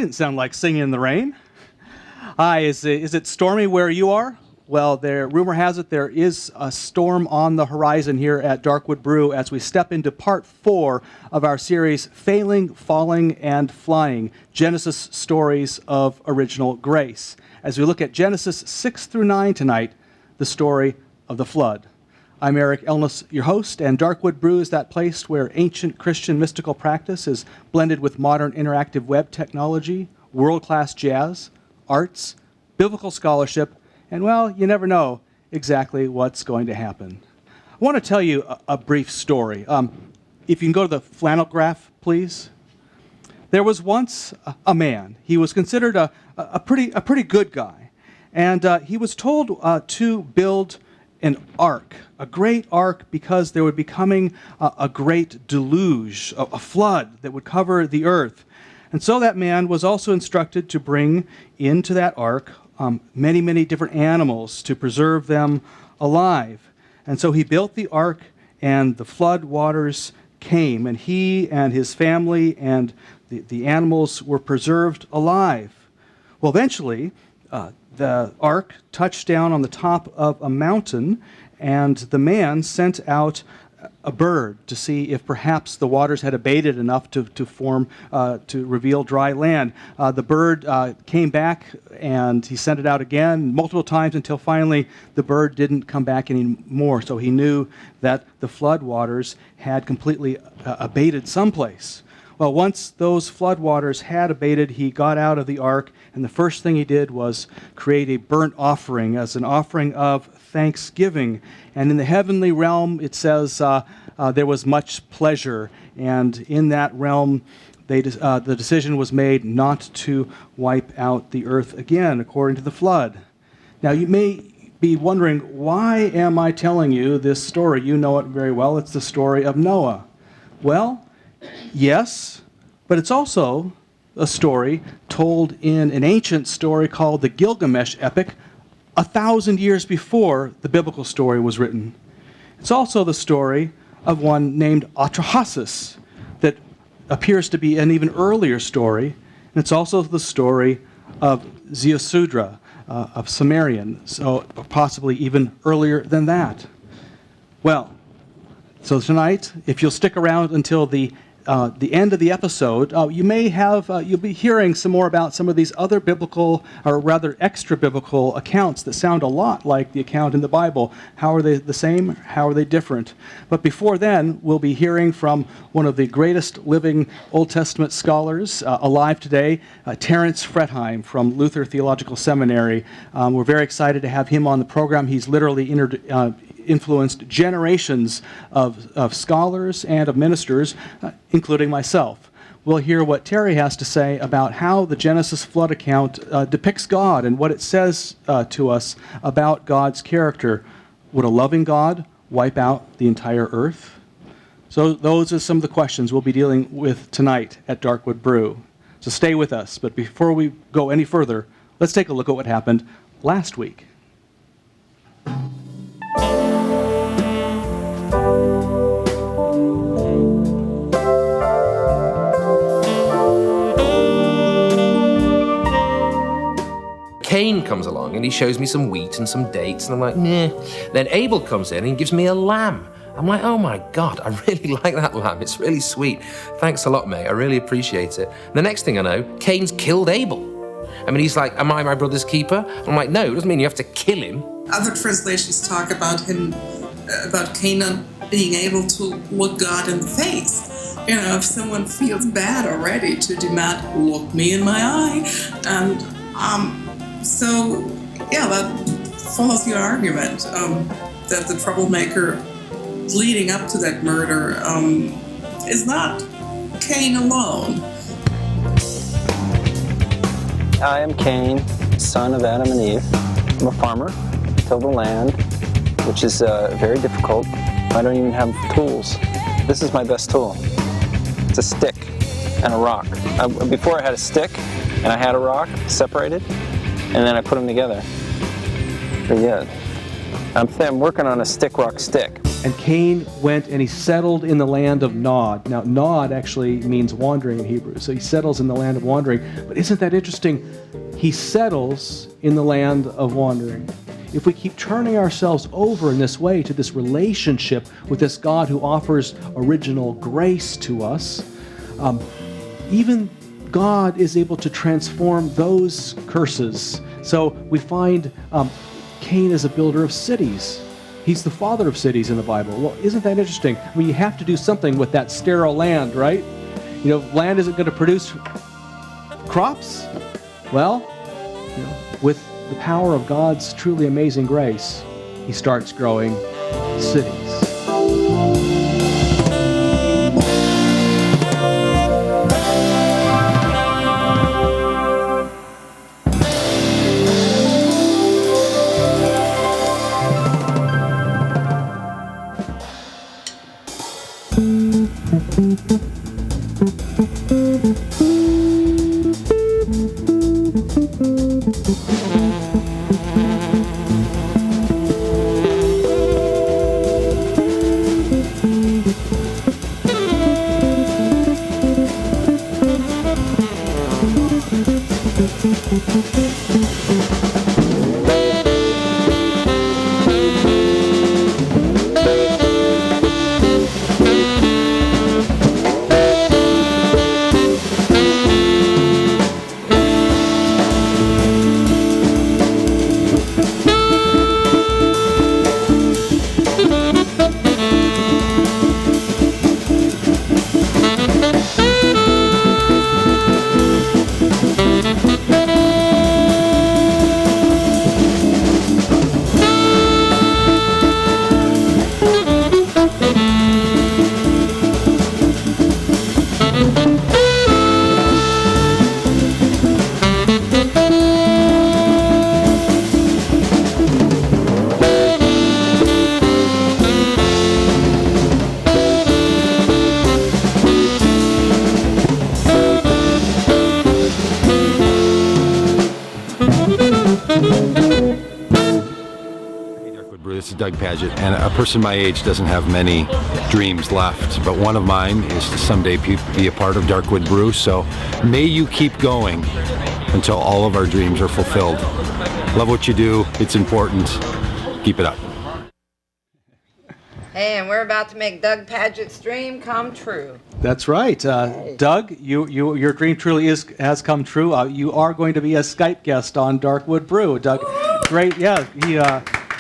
didn't sound like singing in the rain. Hi, is it stormy where you are? Well, rumor has it there is a storm on the horizon here at Darkwood Brew as we step into part 4 of our series, Failing, Falling, and Flying, Genesis Stories of Original Grace. As we look at Genesis 6 through 9 tonight, the story of the flood. I'm Eric Elness, your host, and Darkwood Brew is that place where ancient Christian mystical practice is blended with modern interactive web technology, world-class jazz, arts, biblical scholarship, and, well, you never know exactly what's going to happen. I want to tell you a brief story. If you can go to the flannel graph, please. There was once a man. He was considered a pretty good guy, and he was told to build an ark, a great ark, because there would be coming a great deluge, a flood that would cover the earth. And so that man was also instructed to bring into that ark many, many different animals to preserve them alive. And so he built the ark, and the flood waters came, and he and his family and the animals were preserved alive. Well, eventually, the ark touched down on the top of a mountain, and the man sent out a bird to see if perhaps the waters had abated enough to reveal dry land. The bird came back, and he sent it out again multiple times until finally the bird didn't come back anymore. So he knew that the flood waters had completely abated someplace. Well, once those flood waters had abated, he got out of the ark, and the first thing he did was create a burnt offering as an offering of thanksgiving. And in the heavenly realm, it says there was much pleasure, and in that realm, the decision was made not to wipe out the earth again, according to the flood. Now, you may be wondering, why am I telling you this story? You know it very well. It's the story of Noah. Well, yes, but it's also a story told in an ancient story called the Gilgamesh epic, 1,000 years before the biblical story was written. It's also the story of one named Atrahasis that appears to be an even earlier story, and it's also the story of Ziusudra, of Sumerian, so possibly even earlier than that. Well, so tonight, if you'll stick around until the end of the episode, you'll be hearing some more about some of these other biblical, or rather extra-biblical accounts that sound a lot like the account in the Bible. How are they the same? How are they different? But before then, we'll be hearing from one of the greatest living Old Testament scholars alive today, Terence Fretheim from Luther Theological Seminary. We're very excited to have him on the program. He's literally influenced generations of scholars and of ministers, including myself. We'll hear what Terry has to say about how the Genesis flood account depicts God and what it says to us about God's character. Would a loving God wipe out the entire earth? So those are some of the questions we'll be dealing with tonight at Darkwood Brew. So stay with us. But before we go any further, let's take a look at what happened last week. Cain comes along and he shows me some wheat and some dates, and I'm like, nah. Then Abel comes in and he gives me a lamb. I'm like, oh my God, I really like that lamb. It's really sweet. Thanks a lot, mate. I really appreciate it. The next thing I know, Cain's killed Abel. I mean, he's like, am I my brother's keeper? I'm like, no, it doesn't mean you have to kill him. Other translations talk about him, about Canaan being able to look God in the face. You know, if someone feels bad already, to demand, look me in my eye. And so, yeah, that follows your argument that the troublemaker leading up to that murder is not Cain alone. I am Cain, son of Adam and Eve. I'm a farmer, till the land, which is very difficult. I don't even have tools. This is my best tool. It's a stick and a rock. Before I had a stick and I had a rock separated, and then I put them together. Pretty good. I'm working on a stick, rock, stick. And Cain went and he settled in the land of Nod. Now, Nod actually means wandering in Hebrew, so he settles in the land of wandering. But isn't that interesting? He settles in the land of wandering. If we keep turning ourselves over in this way to this relationship with this God who offers original grace to us, even God is able to transform those curses. So we find Cain is a builder of cities. He's the father of cities in the Bible. Well, isn't that interesting? I mean, you have to do something with that sterile land, right? You know, land isn't going to produce crops. Well, you know, with the power of God's truly amazing grace, he starts growing cities. And a person my age doesn't have many dreams left, but one of mine is to someday be a part of Darkwood Brew, so may you keep going until all of our dreams are fulfilled. Love what you do, it's important, keep it up. Hey, and we're about to make Doug Padgett's dream come true. That's right. Doug, your dream truly has come true. You are going to be a Skype guest on Darkwood Brew. Doug, great, yeah,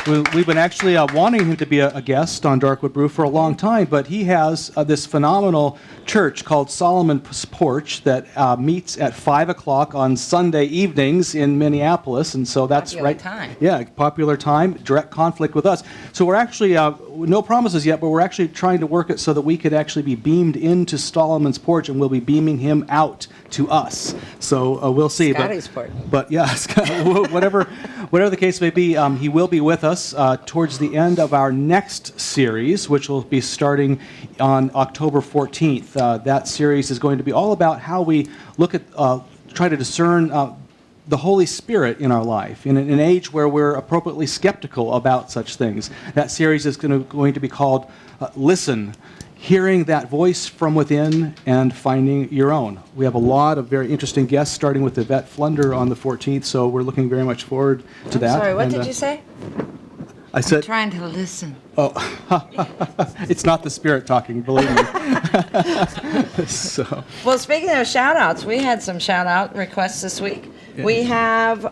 we've been actually wanting him to be a guest on Darkwood Brew for a long time, but he has this phenomenal church called Solomon's Porch that meets at 5 o'clock on Sunday evenings in Minneapolis, and so that's popular time. Yeah, popular time, direct conflict with us. So we're actually, no promises yet, but we're actually trying to work it so that we could actually be beamed into Solomon's Porch, and we'll be beaming him out to us. So we'll see. Scotty's Porch. But yeah, whatever the case may be, he will be with us towards the end of our next series, which will be starting on October 14th. That series is going to be all about how we look at, try to discern the Holy Spirit in our life in an age where we're appropriately skeptical about such things. That series is going to be called Listen, Hearing That Voice from Within and Finding Your Own. We have a lot of very interesting guests, starting with Yvette Flunder on the 14th, so we're looking very much forward to that. Sorry, what did you say? I said, I'm trying to listen. Oh, it's not the Spirit talking, believe me. So. Well, speaking of shout-outs, we had some shout-out requests this week. Yeah. We have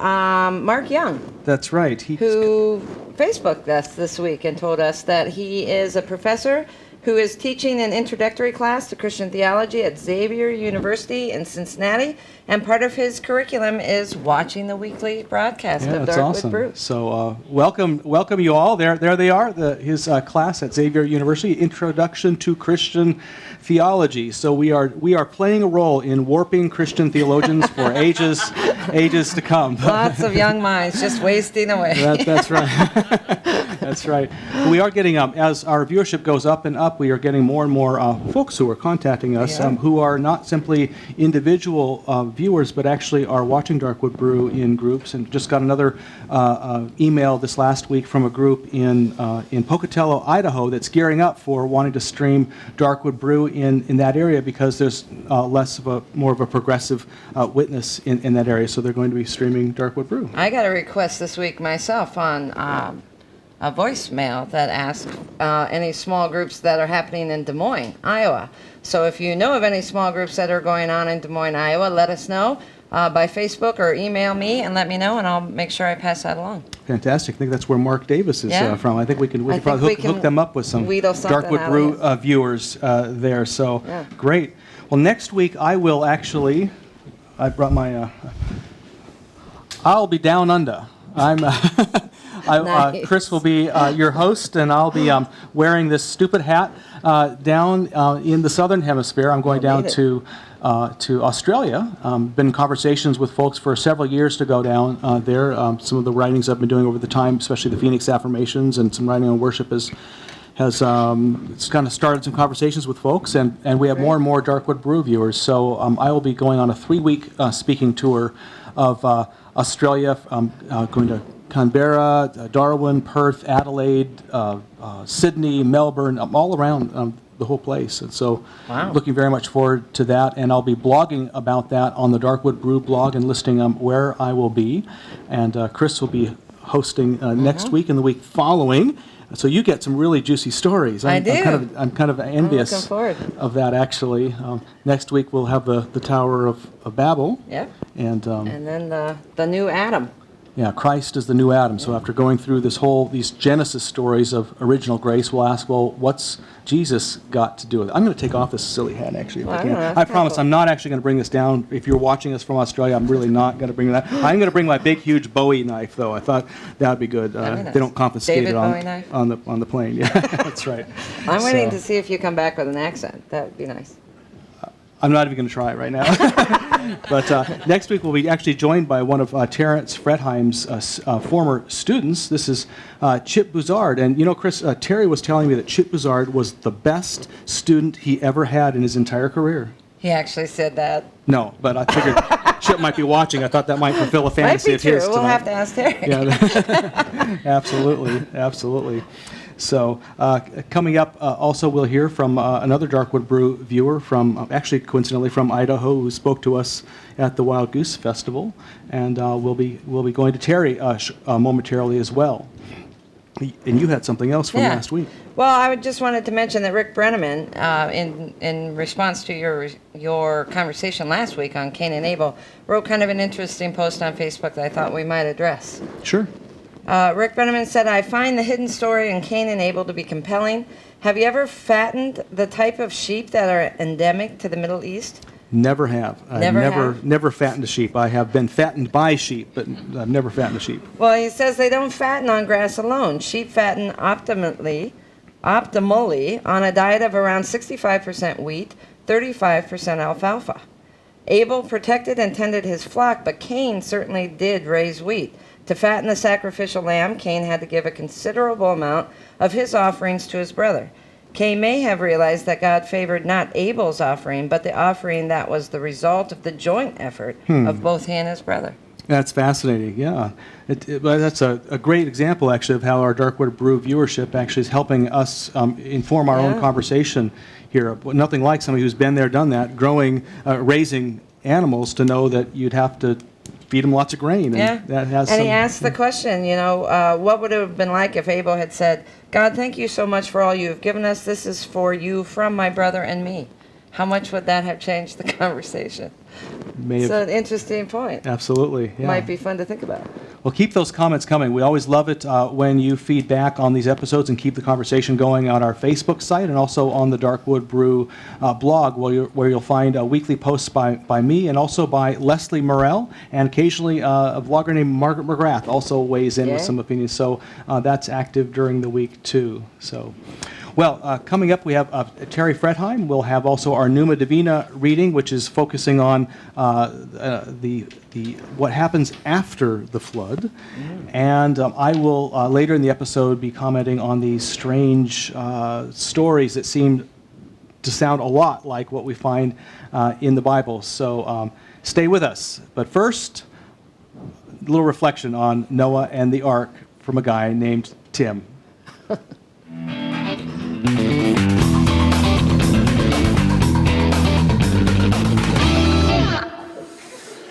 Mark Young. That's right. Who Facebooked us this week and told us that he is a professor who is teaching an introductory class to Christian theology at Xavier University in Cincinnati, and part of his curriculum is watching the weekly broadcast of Darkwood Brew. So welcome you all. There they are, his class at Xavier University, Introduction to Christian Theology. So we are playing a role in warping Christian theologians for ages to come. Lots of young minds just wasting away. That's right. That's right. We are getting, as our viewership goes up and up, we are getting more and more folks who are contacting us who are not simply individual viewers, but actually are watching Darkwood Brew in groups. And just got another email this last week from a group in Pocatello, Idaho, that's gearing up for wanting to stream Darkwood Brew in that area because there's more of a progressive witness in that area. So they're going to be streaming Darkwood Brew. I got a request this week myself on a voicemail that asked any small groups that are happening in Des Moines, Iowa. So if you know of any small groups that are going on in Des Moines, Iowa, let us know by Facebook or email me and let me know, and I'll make sure I pass that along. Fantastic. I think that's where Mark Davis is from. I think we can probably hook them up with some Darkwood Brew viewers there. So great. Well, next week I will actually, I brought my, I'll be down under. Nice. Chris will be your host, and I'll be wearing this stupid hat down in the Southern Hemisphere. I'm going down to Australia. Been in conversations with folks for several years to go down there. Some of the writings I've been doing over the time, especially the Phoenix Affirmations and some writing on worship, has it's kind of started some conversations with folks, and we have more and more Darkwood Brew viewers. So I will be going on a 3-week speaking tour of Australia, going to Canberra, Darwin, Perth, Adelaide, Sydney, Melbourne, all around the whole place. And so looking very much forward to that. And I'll be blogging about that on the Darkwood Brew blog and listing where I will be. And Chris will be hosting next week and the week following. So you get some really juicy stories. I do. I'm kind of envious of that, actually. Next week we'll have the Tower of Babel. Yep. And then the new Adam. Yeah, Christ is the new Adam. So after going through these Genesis stories of original grace, we'll ask, well, what's Jesus got to do with it? I'm going to take off this silly hat, actually, if I can. I promise I'm not actually going to bring this down. If you're watching us from Australia, I'm really not going to bring that. I'm going to bring my big, huge Bowie knife, though. I thought that would be good. They don't confiscate it on the plane. Yeah, that's right. I'm waiting to see if you come back with an accent. That would be nice. I'm not even going to try it right now. But next week we'll be actually joined by one of Terence Fretheim's former students. This is Chip Buzard. And you know, Chris, Terry was telling me that Chip Buzard was the best student he ever had in his entire career. He actually said that. No, but I figured Chip might be watching. I thought that might fulfill a fantasy of his tonight. We'll have to ask Terry. Yeah, absolutely. So coming up, also we'll hear from another Darkwood Brew viewer from, actually coincidentally from Idaho, who spoke to us at the Wild Goose Festival, and we'll be going to Terry momentarily as well. And you had something else from last week. Well, I just wanted to mention that Rick Brenneman, in response to your conversation last week on Cain and Abel, wrote kind of an interesting post on Facebook that I thought we might address. Sure. Rick Brenneman said, I find the hidden story in Cain and Abel to be compelling. Have you ever fattened the type of sheep that are endemic to the Middle East? Never have. Never fattened a sheep. I have been fattened by sheep, but I've never fattened a sheep. Well, he says they don't fatten on grass alone. Sheep fatten optimally on a diet of around 65% wheat, 35% alfalfa. Abel protected and tended his flock, but Cain certainly did raise wheat. To fatten the sacrificial lamb, Cain had to give a considerable amount of his offerings to his brother. Cain may have realized that God favored not Abel's offering, but the offering that was the result of the joint effort of both he and his brother. That's fascinating, yeah. That's a great example, actually, of how our Darkwood Brew viewership actually is helping us inform our own conversation here. Nothing like somebody who's been there, done that, raising animals, to know that you'd have to feed them lots of grain. And that has he asked the question, what would it have been like if Abel had said, God, thank you so much for all you have given us. This is for you from my brother and me. How much would that have changed the conversation? It's an interesting point. Absolutely. Yeah. Might be fun to think about. Well, keep those comments coming. We always love it when you feed back on these episodes and keep the conversation going on our Facebook site and also on the Darkwood Brew blog, where you'll find weekly posts by me and also by Leslie Morrell, and occasionally a vlogger named Margaret McGrath also weighs in with some opinions. So that's active during the week too. So, Well, coming up, we have Terry Fretheim. We'll have also our Numa Divina reading, which is focusing on the what happens after the flood. And I will later in the episode be commenting on these strange stories that seem to sound a lot like what we find in the Bible. So stay with us. But first, a little reflection on Noah and the ark from a guy named Tim.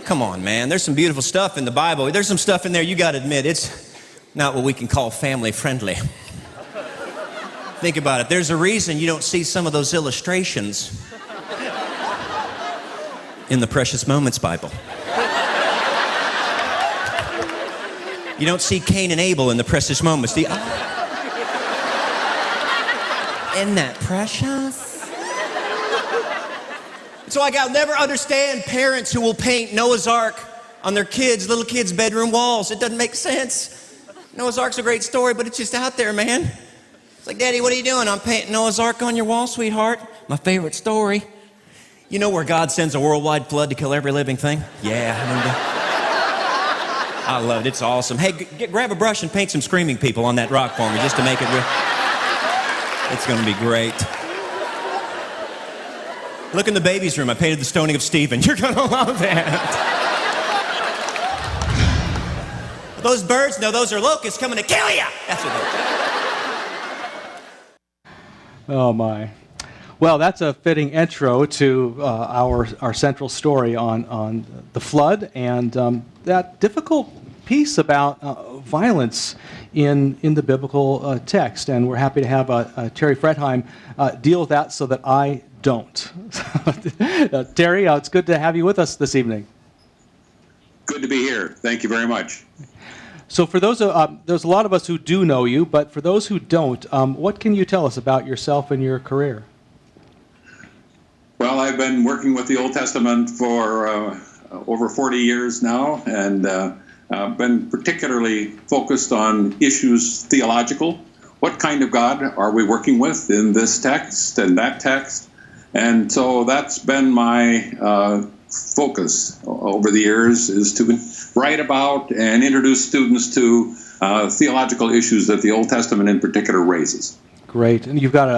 Come on, man. There's some beautiful stuff in the Bible. There's some stuff in there you got to admit it's not what we can call family friendly. Think about it. There's a reason you don't see some of those illustrations in the Precious Moments Bible. You don't see Cain and Abel in the Precious Moments. Isn't that precious? It's like I'll never understand parents who will paint Noah's Ark on their little kids' bedroom walls. It doesn't make sense. Noah's Ark's a great story, but it's just out there, man. It's like, Daddy, what are you doing? I'm painting Noah's Ark on your wall, sweetheart. My favorite story. You know where God sends a worldwide flood to kill every living thing? Yeah. I love it. It's awesome. Hey, grab a brush and paint some screaming people on that rock for me just to make it real. It's going to be great. Look in the baby's room. I painted the stoning of Stephen. You're going to love that. Those birds, no, those are locusts coming to kill you. That's what they are. Oh, my. Well, that's a fitting intro to our central story on the flood and that difficult piece about violence in the biblical text. And we're happy to have Terry Fretheim deal with that so that I don't. Terry, it's good to have you with us this evening. Good to be here. Thank you very much. So for those, there's a lot of us who do know you, but for those who don't, what can you tell us about yourself and your career? Well, I've been working with the Old Testament for over 40 years now, and been particularly focused on issues theological. What kind of God are we working with in this text and that text? And so that's been my focus over the years, is to write about and introduce students to theological issues that the Old Testament in particular raises. Great. And you've got,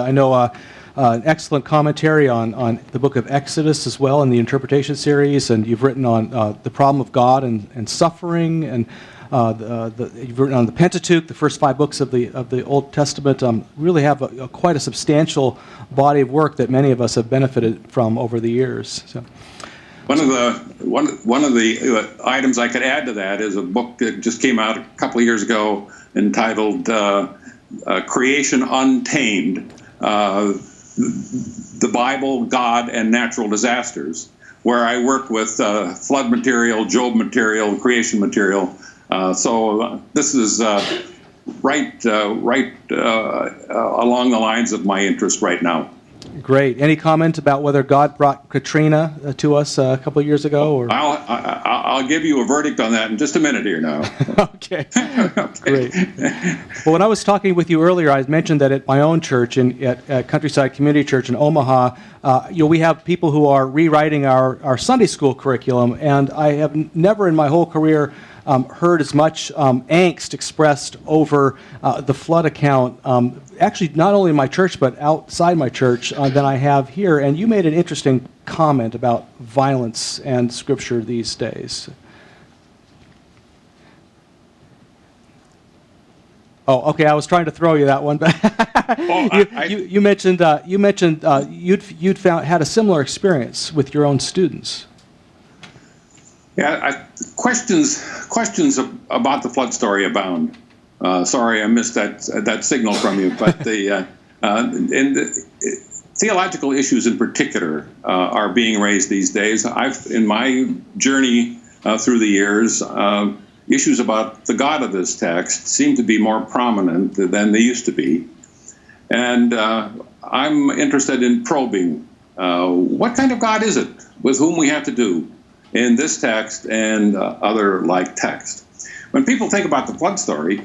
an excellent commentary on the book of Exodus as well in the interpretation series, and you've written on the problem of God and suffering, and you've written on the Pentateuch, the first 5 books of the Old Testament. Really have quite a substantial body of work that many of us have benefited from over the years. So. One of the items I could add to that is a book that just came out a couple of years ago entitled Creation Untamed, the Bible, God, and Natural Disasters, where I work with flood material, Job material, creation material. So this is right along the lines of my interest right now. Great. Any comment about whether God brought Katrina to us a couple of years ago? Or? I'll give you a verdict on that in just a minute here now. Okay. Great. Well, when I was talking with you earlier, I mentioned that at my own church, at Countryside Community Church in Omaha, we have people who are rewriting our Sunday school curriculum, and I have never in my whole career heard as much angst expressed over the flood account, actually not only in my church but outside my church, than I have here. And you made an interesting comment about violence and Scripture these days. Oh, okay. I was trying to throw you that one, but you mentioned you'd had a similar experience with your own students. Yeah, questions about the flood story abound. Sorry, I missed that signal from you. But the theological issues in particular are being raised these days. In my journey through the years, issues about the God of this text seem to be more prominent than they used to be, and I'm interested in probing what kind of God is it with whom we have to do in this text and other like text. when people think about the flood story,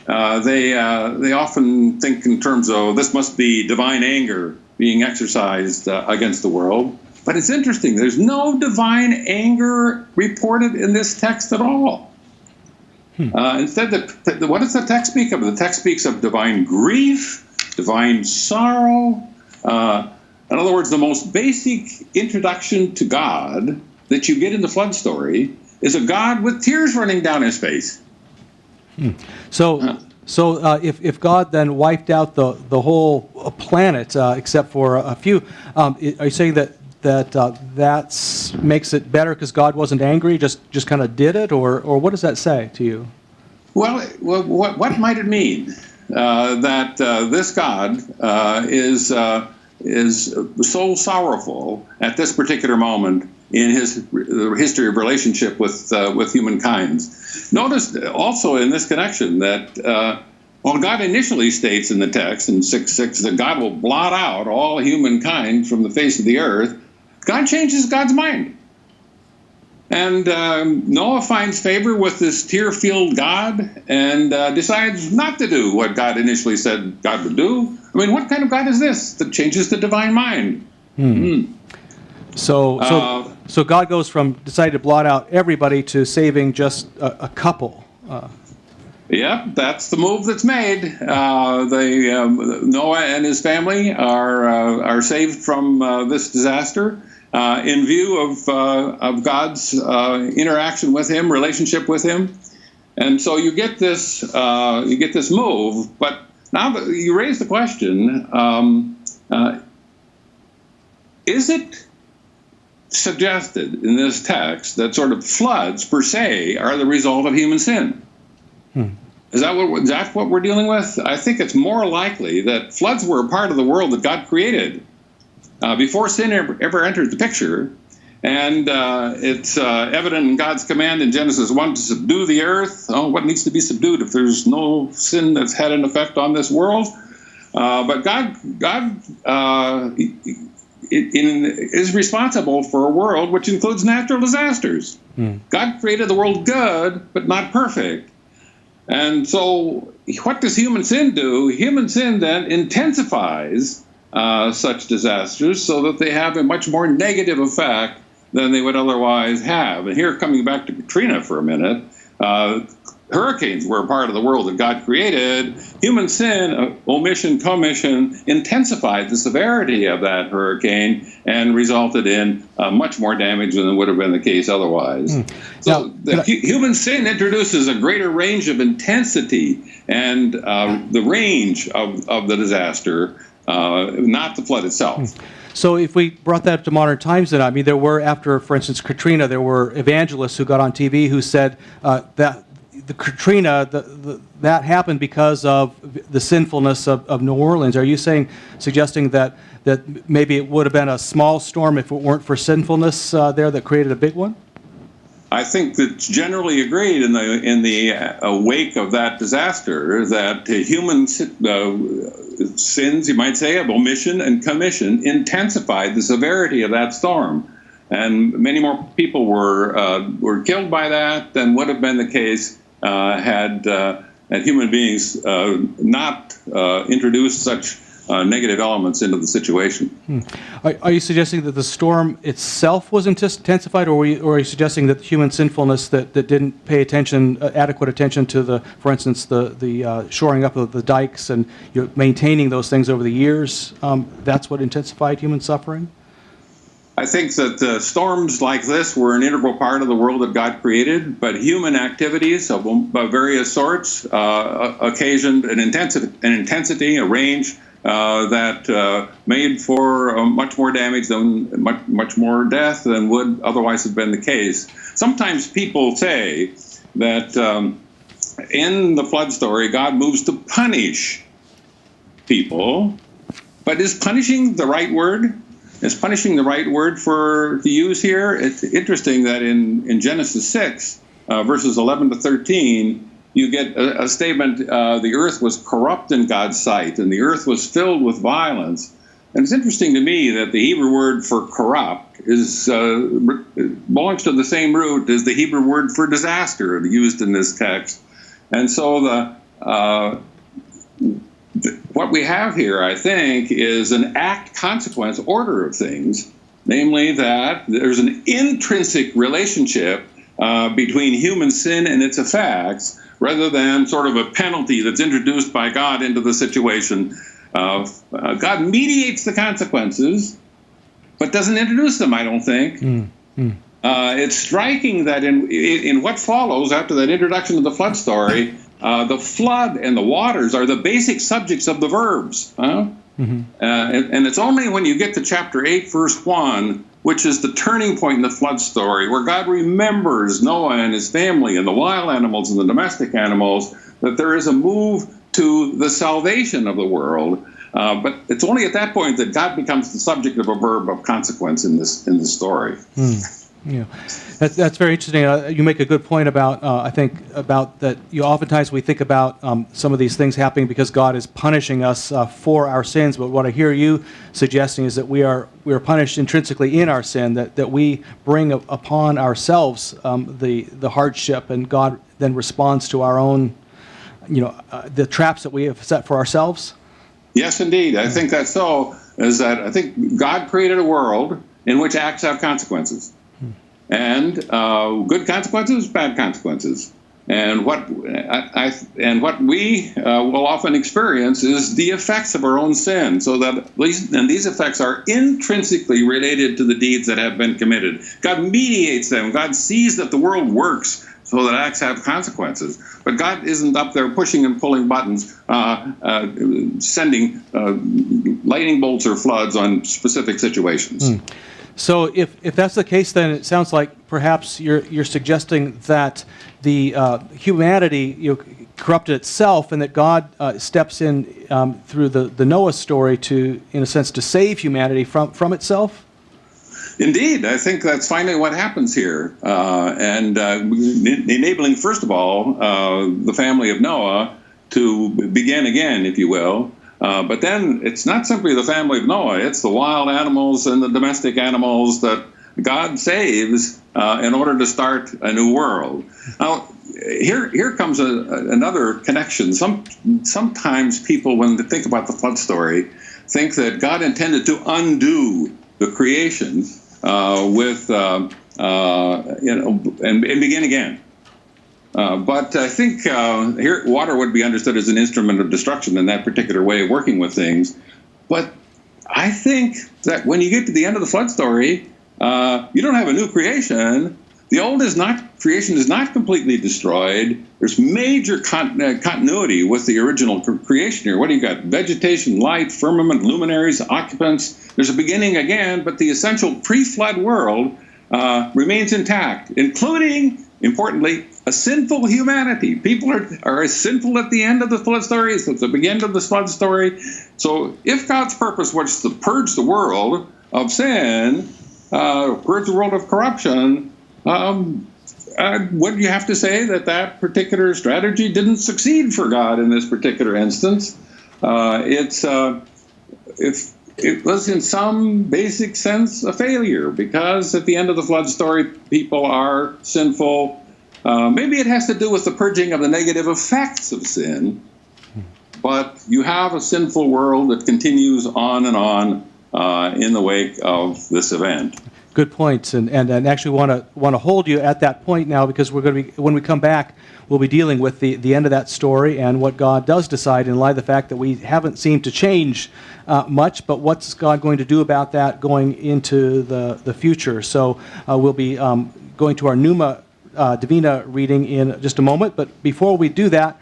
they often think in terms of this must be divine anger being exercised against the world. But it's interesting. There's no divine anger reported in this text at all. Instead, what does the text speak of? The text speaks of divine grief, divine sorrow. In other words, the most basic introduction to God that you get in the flood story is a God with tears running down his face. So if God then wiped out the whole planet except for a few, are you saying that makes it better because God wasn't angry, just kind of did it, or what does that say to you? Well, what might it mean that this God is so sorrowful at this particular moment in his history of relationship with humankind? Notice also in this connection that while God initially states in the text in 6:6 that God will blot out all humankind from the face of the earth, God changes God's mind. And Noah finds favor with this tear-filled God and decides not to do what God initially said God would do. I mean, what kind of God is this that changes the divine mind? So God goes from deciding to blot out everybody to saving just a couple. Yep, that's the move that's made. Noah and his family are saved from this disaster in view of God's interaction with him, relationship with him, and so you get this move. But now that you raise the question, is it suggested in this text that sort of floods per se are the result of human sin? Is that what we're dealing with? I think it's more likely that floods were a part of the world that God created before sin ever entered the picture. And it's evident in God's command in Genesis 1 to subdue the earth. Oh, what needs to be subdued if there's no sin that's had an effect on this world? But God is responsible for a world which includes natural disasters. God created the world good, but not perfect. And so what does human sin do? Human sin then intensifies such disasters so that they have a much more negative effect than they would otherwise have. And here, coming back to Katrina for a minute, hurricanes were a part of the world that God created. Human sin, omission, commission, intensified the severity of that hurricane and resulted in much more damage than would have been the case otherwise. So human sin introduces a greater range of intensity and the range of the disaster, not the flood itself. So if we brought that to modern times, then I mean, there were, after, for instance, Katrina, there were evangelists who got on TV who said that the Katrina, that happened because of the sinfulness of New Orleans. Are you suggesting that maybe it would have been a small storm if it weren't for sinfulness there that created a big one? I think that's generally agreed in the wake of that disaster that human sins, you might say, of omission and commission intensified the severity of that storm, and many more people were killed by that than would have been the case had human beings not introduced such negative elements into the situation. Are you suggesting that the storm itself was intensified, or are you suggesting that human sinfulness that didn't pay adequate attention to for instance, the shoring up of the dikes and maintaining those things over the years, that's what intensified human suffering? I think that storms like this were an integral part of the world that God created, but human activities of various sorts occasioned an intensity, a range that made for much more damage than much more death than would otherwise have been the case. Sometimes people say that in the flood story, God moves to punish people, but is punishing the right word? Is punishing the right word to use here? It's interesting that in Genesis 6, verses 11 to 13, you get a statement, the earth was corrupt in God's sight, and the earth was filled with violence. And it's interesting to me that the Hebrew word for corrupt belongs to the same root as the Hebrew word for disaster used in this text. And so what we have here, I think, is an act-consequence order of things, namely that there's an intrinsic relationship between human sin and its effects, rather than sort of a penalty that's introduced by God into the situation. God mediates the consequences, but doesn't introduce them, I don't think. It's striking that in what follows after that introduction of the flood story, the flood and the waters are the basic subjects of the verbs. And it's only when you get to chapter 8, verse 1, which is the turning point in the flood story, where God remembers Noah and his family and the wild animals and the domestic animals, that there is a move to the salvation of the world. But it's only at that point that God becomes the subject of a verb of consequence in this story. Yeah, that's very interesting. You make a good point about, I think, about that. Oftentimes we think about some of these things happening because God is punishing us for our sins. But what I hear you suggesting is that we are punished intrinsically in our sin, that we bring upon ourselves the hardship, and God then responds to our own, the traps that we have set for ourselves. Yes, indeed. I think that's so. Is that I think God created a world in which acts have consequences. And good consequences, bad consequences, and what we will often experience is the effects of our own sin. So that these effects are intrinsically related to the deeds that have been committed. God mediates them. God sees that the world works so that acts have consequences. But God isn't up there pushing and pulling buttons, sending lightning bolts or floods on specific situations. So if that's the case, then it sounds like perhaps you're suggesting that the humanity corrupted itself, and that God steps in through the Noah story to, in a sense, to save humanity from itself? Indeed, I think that's finally what happens here, and enabling, first of all, the family of Noah to begin again, if you will. But then it's not simply the family of Noah, it's the wild animals and the domestic animals that God saves in order to start a new world. Now, here comes another connection. Sometimes people, when they think about the flood story, think that God intended to undo the creation and begin again. But I think here water would be understood as an instrument of destruction in that particular way of working with things. But I think that when you get to the end of the flood story, you don't have a new creation. The old creation is not completely destroyed. There's major continuity with the original creation here. What do you got? Vegetation, light, firmament, luminaries, occupants. There's a beginning again, but the essential pre-flood world remains intact, including, importantly, a sinful humanity. People are as sinful at the end of the flood story as at the beginning of the flood story. So if God's purpose was to purge the world of sin, purge the world of corruption, would you have to say that particular strategy didn't succeed for God in this particular instance? It was in some basic sense a failure, because at the end of the flood story, people are sinful. Maybe it has to do with the purging of the negative effects of sin, but you have a sinful world that continues on and on in the wake of this event. Good points, and actually want to hold you at that point now, because we're going to be, when we come back, we'll be dealing with the end of that story and what God does decide in light of the fact that we haven't seemed to change much, but what's God going to do about that going into the future? So we'll be going to our Pneuma Divina reading in just a moment, but before we do that,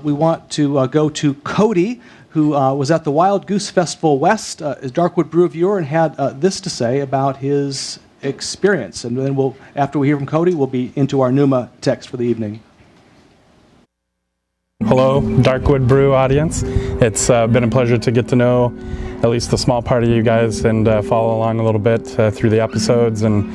we want to go to Cody, who was at the Wild Goose Festival West, is Darkwood Brew viewer, and had this to say about his experience. And then after we hear from Cody, we'll be into our Pneuma text for the evening. Hello, Darkwood Brew audience. It's been a pleasure to get to know at least a small part of you guys and follow along a little bit through the episodes and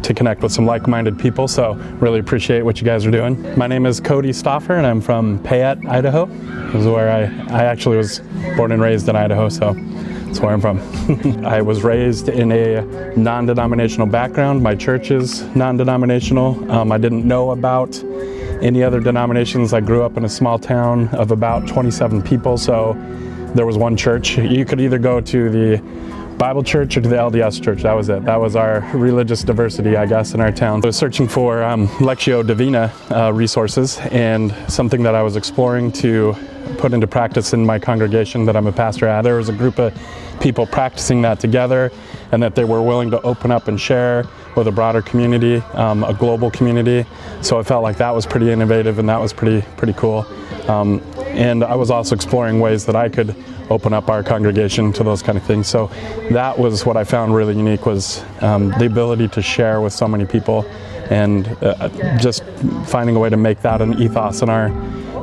to connect with some like-minded people. So really appreciate what you guys are doing. My name is Cody Stoffer, and I'm from Payette, Idaho. This is where I actually was born and raised in Idaho, so that's where I'm from. I was raised in a non-denominational background. My church is non-denominational. I didn't know about any other denominations. I grew up in a small town of about 27 people, so there was one church. You could either go to the Bible church or to the LDS church. That was it. That was our religious diversity, I guess, in our town. I was searching for Lectio Divina resources, and something that I was exploring to put into practice in my congregation that I'm a pastor at. There was a group of people practicing that together, and that they were willing to open up and share with a broader community, a global community. So I felt like that was pretty innovative, and that was pretty cool. And I was also exploring ways that I could open up our congregation to those kind of things. So that was what I found really unique, was the ability to share with so many people, and just finding a way to make that an ethos in our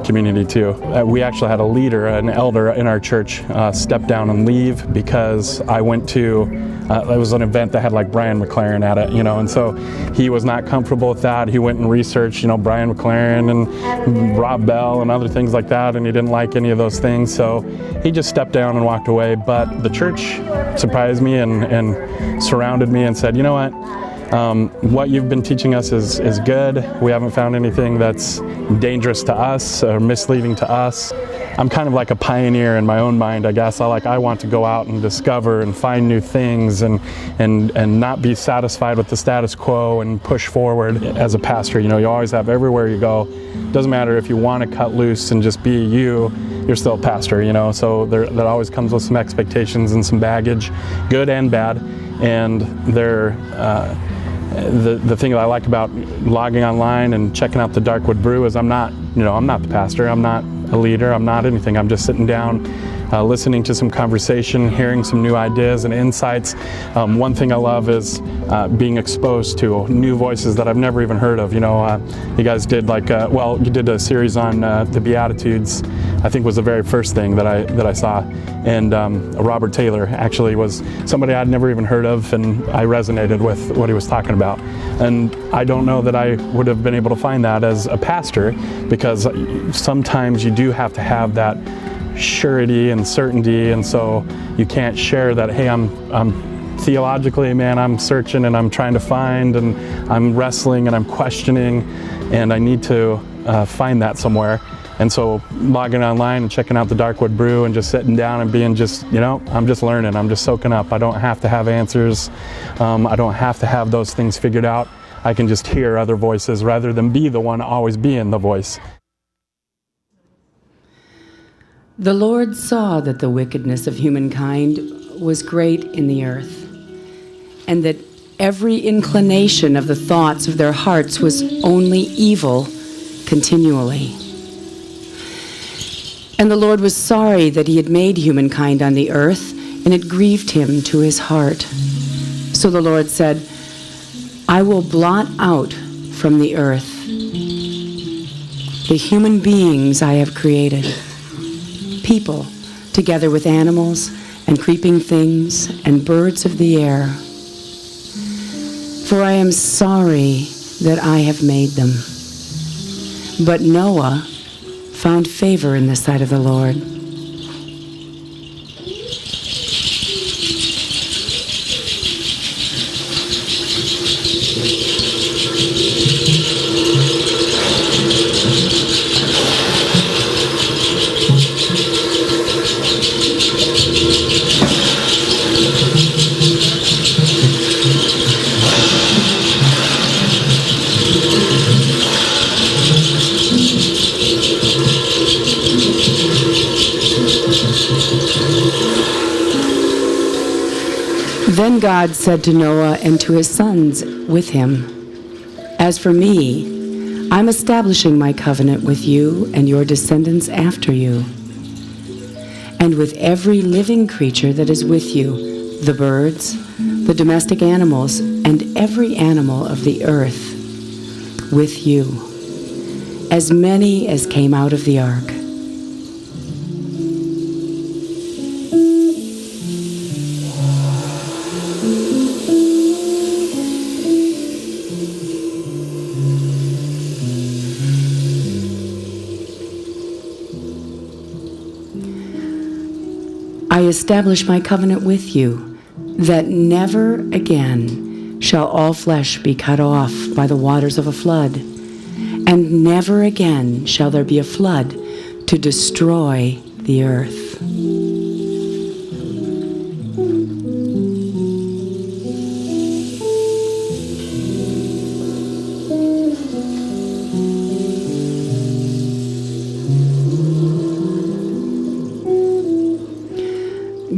community too. We actually had a leader, an elder in our church, step down and leave because I went to, it was an event that had like Brian McLaren at it, and so he was not comfortable with that. He went and researched, Brian McLaren and Rob Bell and other things like that, and he didn't like any of those things, so he just stepped down and walked away. But the church surprised me and surrounded me and said, you know what you've been teaching us is good. We haven't found anything that's dangerous to us or misleading to us. I'm kind of like a pioneer in my own mind, I guess. I want to go out and discover and find new things and not be satisfied with the status quo and push forward. As a pastor, you always have, everywhere you go, doesn't matter if you want to cut loose and just be you're still a pastor, so that always comes with some expectations and some baggage, good and bad. And the thing that I like about logging online and checking out the Darkwood Brew is I'm not the pastor, I'm not a leader, I'm not anything. I'm just sitting down, listening to some conversation, hearing some new ideas and insights. One thing I love is being exposed to new voices that I've never even heard of. You guys did you did a series on the Beatitudes. I think was the very first thing that I saw, and Robert Taylor actually was somebody I'd never even heard of, and I resonated with what he was talking about. And I don't know that I would have been able to find that as a pastor, because sometimes you do have to have that surety and certainty, and so you can't share that, hey, I'm theologically, man, I'm searching and I'm trying to find and I'm wrestling and I'm questioning, and I need to find that somewhere. And so logging online and checking out the Darkwood Brew and just sitting down and being just, I'm just learning, I'm just soaking up. I don't have to have answers. I don't have to have those things figured out. I can just hear other voices rather than be the one always being the voice. The Lord saw that the wickedness of humankind was great in the earth, and that every inclination of the thoughts of their hearts was only evil continually. And the Lord was sorry that he had made humankind on the earth, and it grieved him to his heart. So the Lord said, I will blot out from the earth the human beings I have created, people, together with animals and creeping things and birds of the air. For I am sorry that I have made them. But Noah found favor in the sight of the Lord. Then God said to Noah and to his sons with him, As for me, I'm establishing my covenant with you and your descendants after you, and with every living creature that is with you, the birds, the domestic animals, and every animal of the earth with you, as many as came out of the ark. I establish my covenant with you, that never again shall all flesh be cut off by the waters of a flood, and never again shall there be a flood to destroy the earth.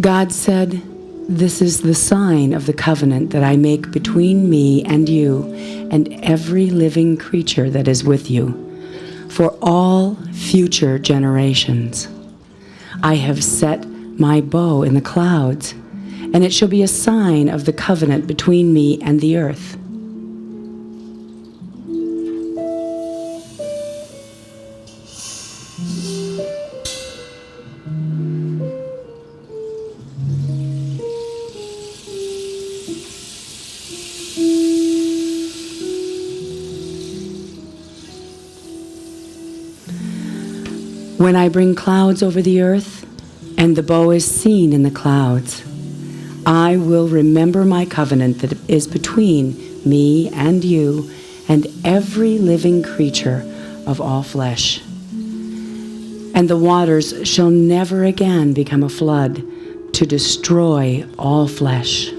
God said, "This is the sign of the covenant that I make between me and you and every living creature that is with you, for all future generations. I have set my bow in the clouds, and it shall be a sign of the covenant between me and the earth." When I bring clouds over the earth, and the bow is seen in the clouds, I will remember my covenant that is between me and you and every living creature of all flesh. And the waters shall never again become a flood to destroy all flesh.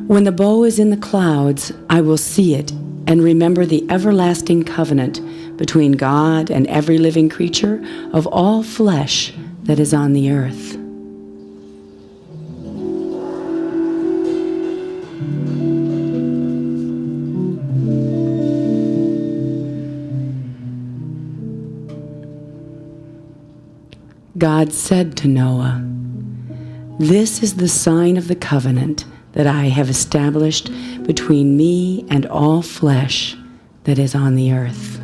When the bow is in the clouds, I will see it and remember the everlasting covenant between God and every living creature of all flesh that is on the earth. God said to Noah, "This is the sign of the covenant that I have established between me and all flesh that is on the earth."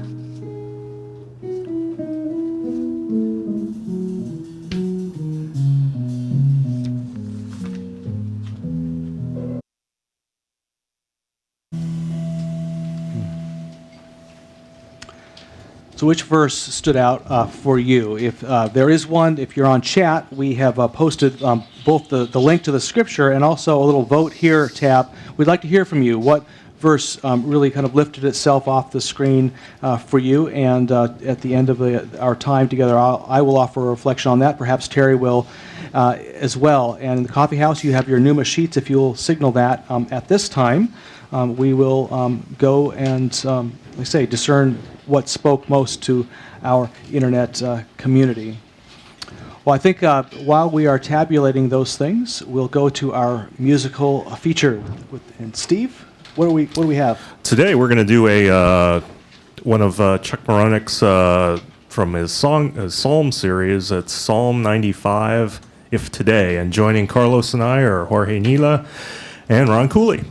So which verse stood out for you? If there is one, if you're on chat, we have posted both the link to the scripture and also a little vote here tab. We'd like to hear from you. What verse really kind of lifted itself off the screen for you? And at the end of our time together, I will offer a reflection on that. Perhaps Terry will as well. And in the coffee house, you have your Pneuma sheets. If you'll signal that at this time, we will go and, like I say, discern what spoke most to our internet community. Well, I think while we are tabulating those things, we'll go to our musical feature. And Steve, what do we have? Today we're going to do one of Chuck Moronick's from his Psalm series. It's Psalm 95, If Today. And joining Carlos and I are Jorge Nila and Ron Cooley.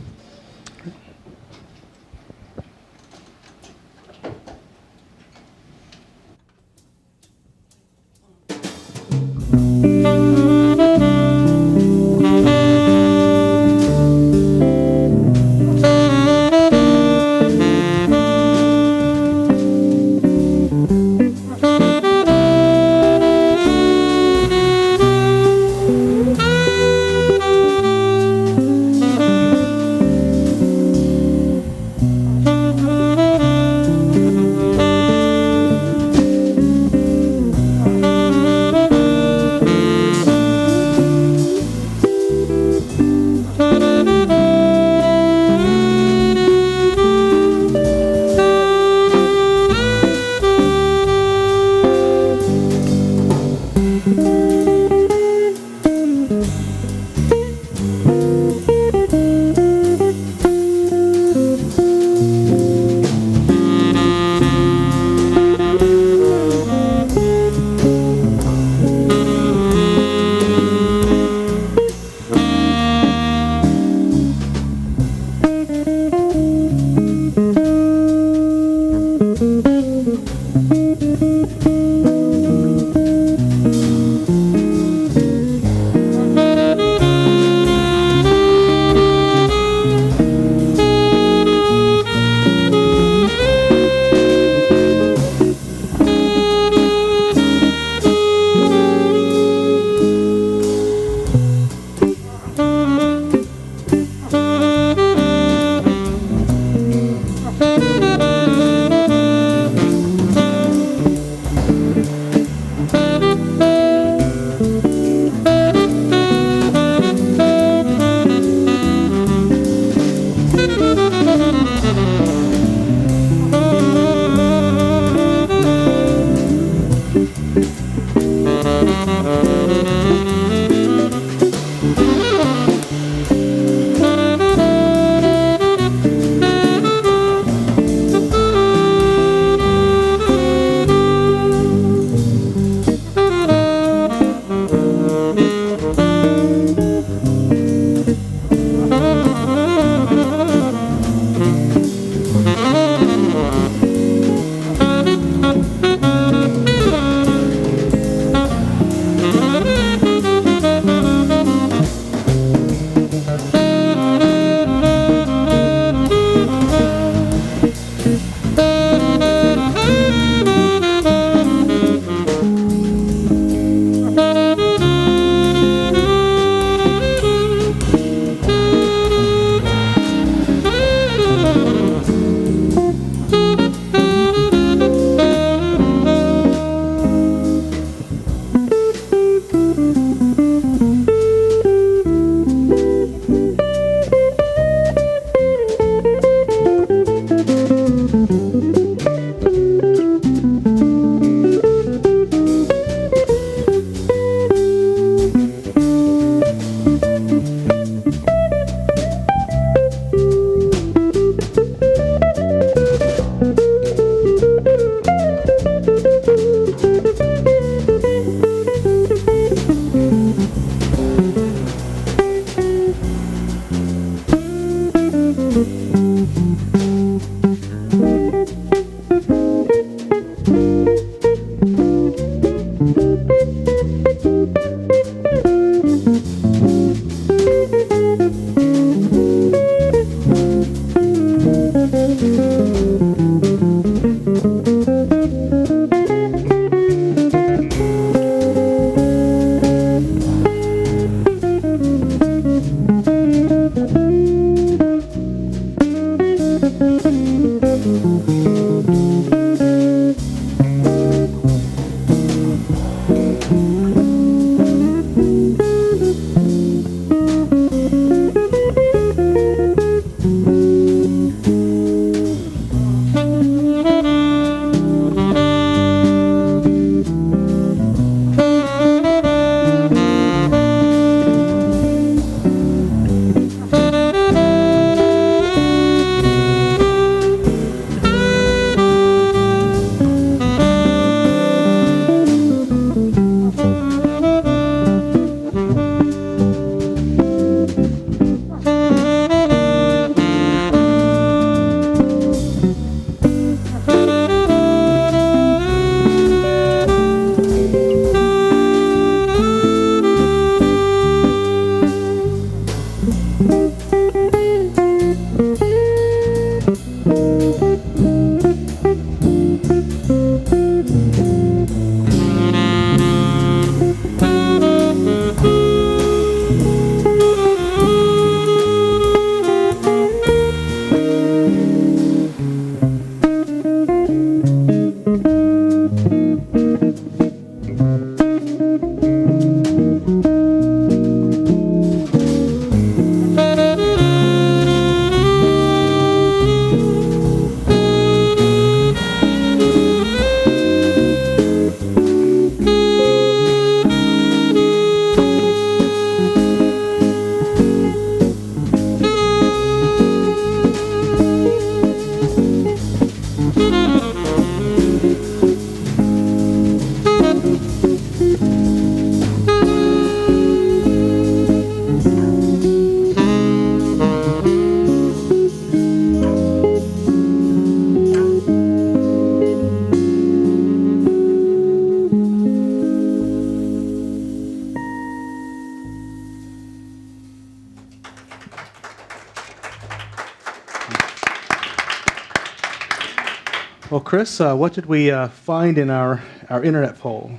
Well, Chris, what did we find in our internet poll?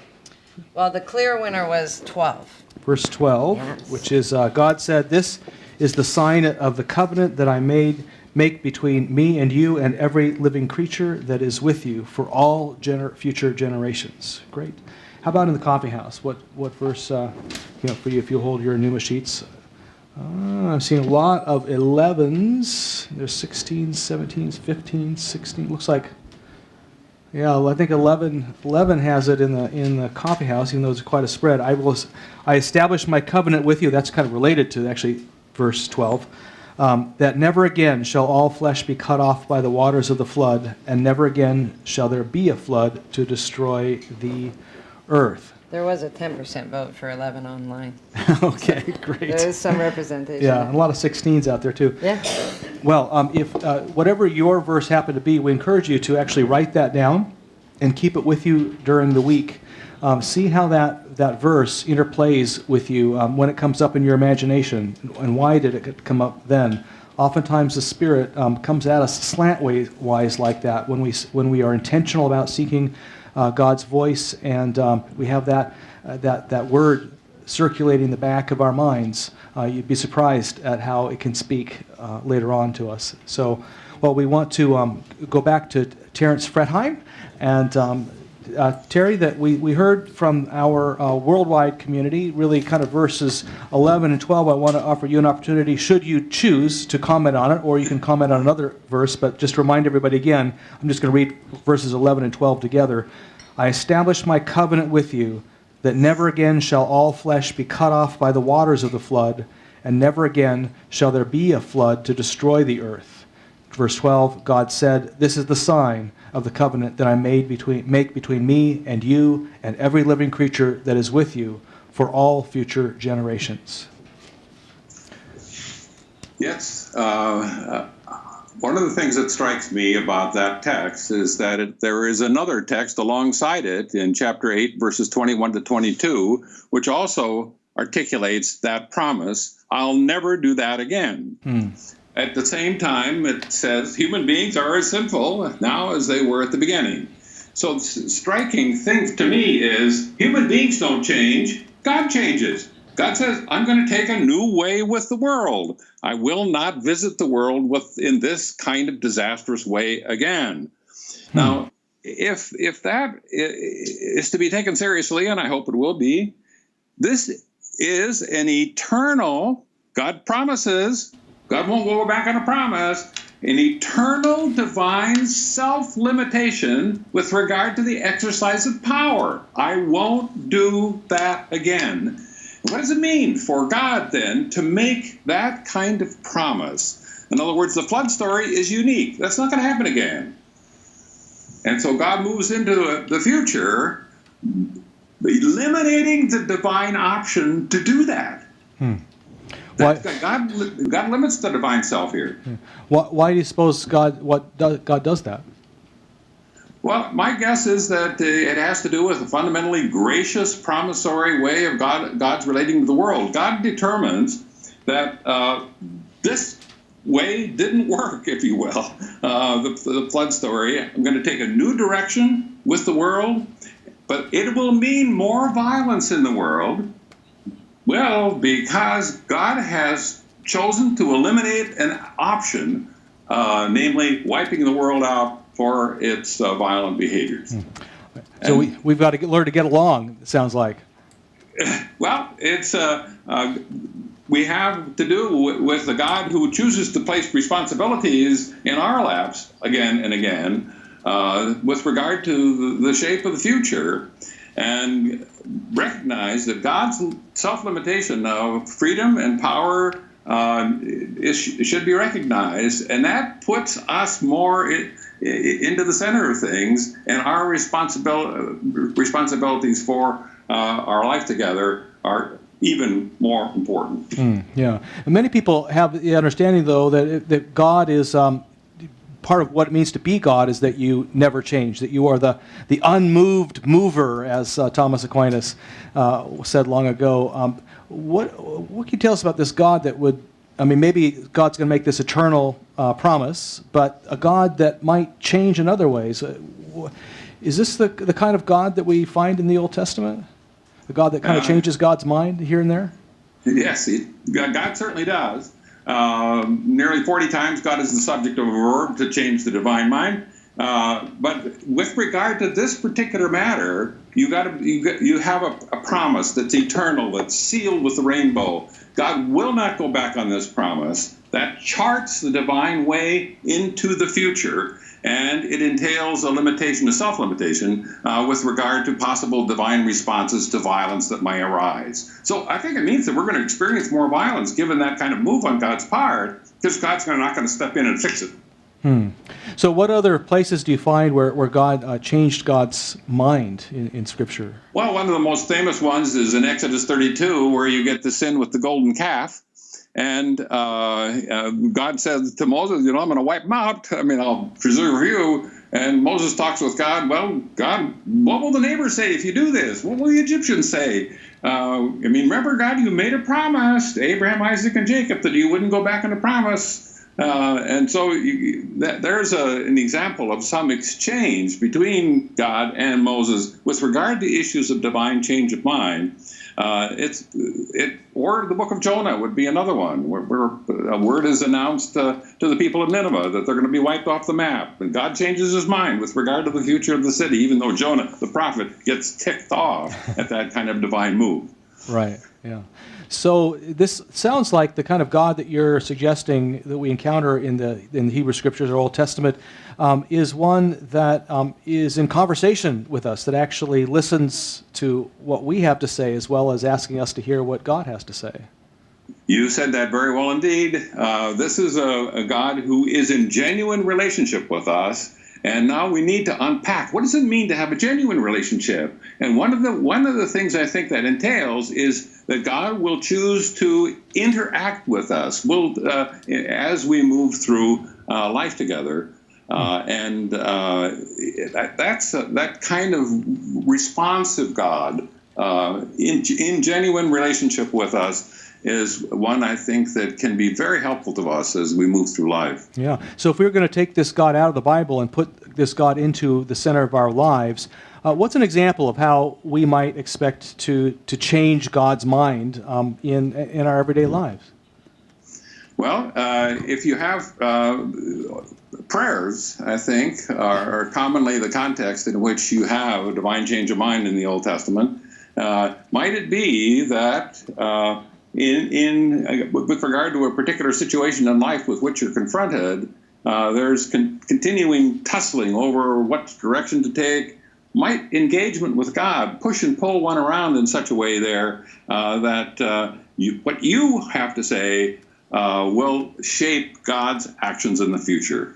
Well, the clear winner was 12. Verse 12, Yes. which is, God said, "This is the sign of the covenant that I make between me and you and every living creature that is with you for all future generations." Great. How about in the coffee house? What verse, for you, if you hold your Pneuma sheets? I've seen a lot of 11s. There's 16s, 17s, 15s, 16. Looks like, yeah, I think 11 has it in the coffee house, even though it's quite a spread. I established my covenant with you. That's kind of related to actually verse 12. That never again shall all flesh be cut off by the waters of the flood, and never again shall there be a flood to destroy the earth. There was a 10% vote for 11 online. Okay, great. There is some representation. Yeah, and a lot of 16s out there too. Yeah. Well, if whatever your verse happened to be, we encourage you to actually write that down and keep it with you during the week. See how that verse interplays with you when it comes up in your imagination, and why did it come up then? Oftentimes the Spirit comes at us slantwise like that when we are intentional about seeking God's voice, and we have that word circulating the back of our minds. You'd be surprised at how it can speak later on to us. So, well, we want to go back to Terence Fretheim, and Terry, that we heard from our worldwide community, really kind of verses 11 and 12. I want to offer you an opportunity, should you choose to comment on it, or you can comment on another verse, but just remind everybody again, I'm just going to read verses 11 and 12 together. I establish my covenant with you, that never again shall all flesh be cut off by the waters of the flood, and never again shall there be a flood to destroy the earth. Verse 12, God said, this is the sign of the covenant that I make between me and you and every living creature that is with you for all future generations. Yes. One of the things that strikes me about that text is that there is another text alongside it in chapter 8, verses 21 to 22, which also articulates that promise, I'll never do that again. At the same time, it says human beings are as sinful now as they were at the beginning. So the striking thing to me is human beings don't change, God changes. God says, I'm going to take a new way with the world. I will not visit the world in this kind of disastrous way again. Now, if that is to be taken seriously, and I hope it will be, this is an eternal, God promises, God won't go back on a promise, an eternal divine self-limitation with regard to the exercise of power. I won't do that again. What does it mean for God, then, to make that kind of promise? In other words, the flood story is unique. That's not going to happen again. And so God moves into the future, eliminating the divine option to do that. God limits the divine self here. Why do you suppose God does that? Well, my guess is that it has to do with a fundamentally gracious, promissory way of God's relating to the world. God determines that this way didn't work, if you will, the flood story. I'm going to take a new direction with the world, but it will mean more violence in the world. Well, because God has chosen to eliminate an option, namely wiping the world out for its violent behaviors. So we've got to learn to get along, it sounds like. Well, it's we have to do with the God who chooses to place responsibilities in our laps again and again with regard to the shape of the future, and recognize that God's self-limitation of freedom and power should be recognized, and that puts us more into the center of things, and our responsibilities for our life together are even more important. Yeah. And many people have the understanding, though, that God is part of what it means to be God is that you never change, that you are the unmoved mover, as Thomas Aquinas said long ago. What can you tell us about this God that would, maybe God's going to make this eternal promise, but a God that might change in other ways? Is this the kind of God that we find in the Old Testament? A God that kind of changes God's mind here and there? Yes, God certainly does. Nearly 40 times God is the subject of a verb to change the divine mind. But with regard to this particular matter, you have a promise that's eternal, that's sealed with the rainbow. God will not go back on this promise. That charts the divine way into the future, and it entails a limitation, a self-limitation, with regard to possible divine responses to violence that may arise. So I think it means that we're going to experience more violence given that kind of move on God's part, because God's not going to step in and fix it. So what other places do you find where God changed God's mind in Scripture? Well, one of the most famous ones is in Exodus 32, where you get the sin with the golden calf. And God says to Moses, I'm going to wipe them out. I'll preserve you. And Moses talks with God. Well, God, what will the neighbors say if you do this? What will the Egyptians say? Remember, God, you made a promise to Abraham, Isaac, and Jacob that you wouldn't go back on the promise. And so there's an example of some exchange between God and Moses with regard to issues of divine change of mind. Or the book of Jonah would be another one where a word is announced to the people of Nineveh that they're going to be wiped off the map. And God changes his mind with regard to the future of the city, even though Jonah, the prophet, gets ticked off at that kind of divine move. Right, yeah. So this sounds like the kind of God that you're suggesting that we encounter in the Hebrew Scriptures or Old Testament is one that is in conversation with us, that actually listens to what we have to say as well as asking us to hear what God has to say. You said that very well indeed. This is a God who is in genuine relationship with us. And now we need to unpack, what does it mean to have a genuine relationship? And one of the things I think that entails is that God will choose to interact with us as we move through life together. That's that kind of responsive God in genuine relationship with us is one I think that can be very helpful to us as we move through life. Yeah. So if we were going to take this God out of the Bible and put this God into the center of our lives, what's an example of how we might expect to change God's mind in our everyday lives? Well, if you have prayers, I think, are commonly the context in which you have a divine change of mind in the Old Testament. Might it be that with regard to a particular situation in life with which you're confronted, there's continuing tussling over what direction to take? Might engagement with God push and pull one around in such a way there that what you have to say will shape God's actions in the future?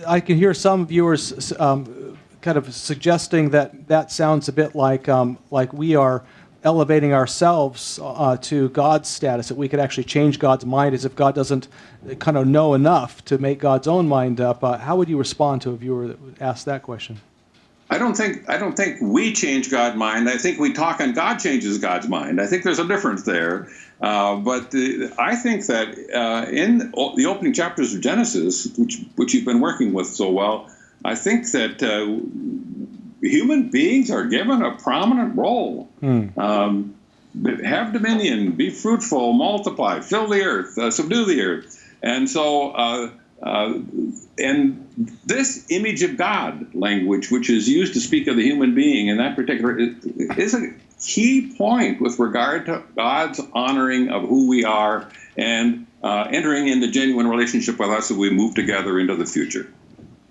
I can hear some viewers kind of suggesting that sounds a bit like we are elevating ourselves to God's status, that we could actually change God's mind, as if God doesn't kind of know enough to make God's own mind up. How would you respond to a viewer that would ask that question? I don't think we change God's mind. I think we talk and God changes God's mind. I think there's a difference there. But I think that in the opening chapters of Genesis, which you've been working with so well, I think that human beings are given a prominent role. Have dominion, be fruitful, multiply, fill the earth, subdue the earth. And so, and this image of God language, which is used to speak of the human being in that particular, is a key point with regard to God's honoring of who we are and entering into genuine relationship with us as we move together into the future.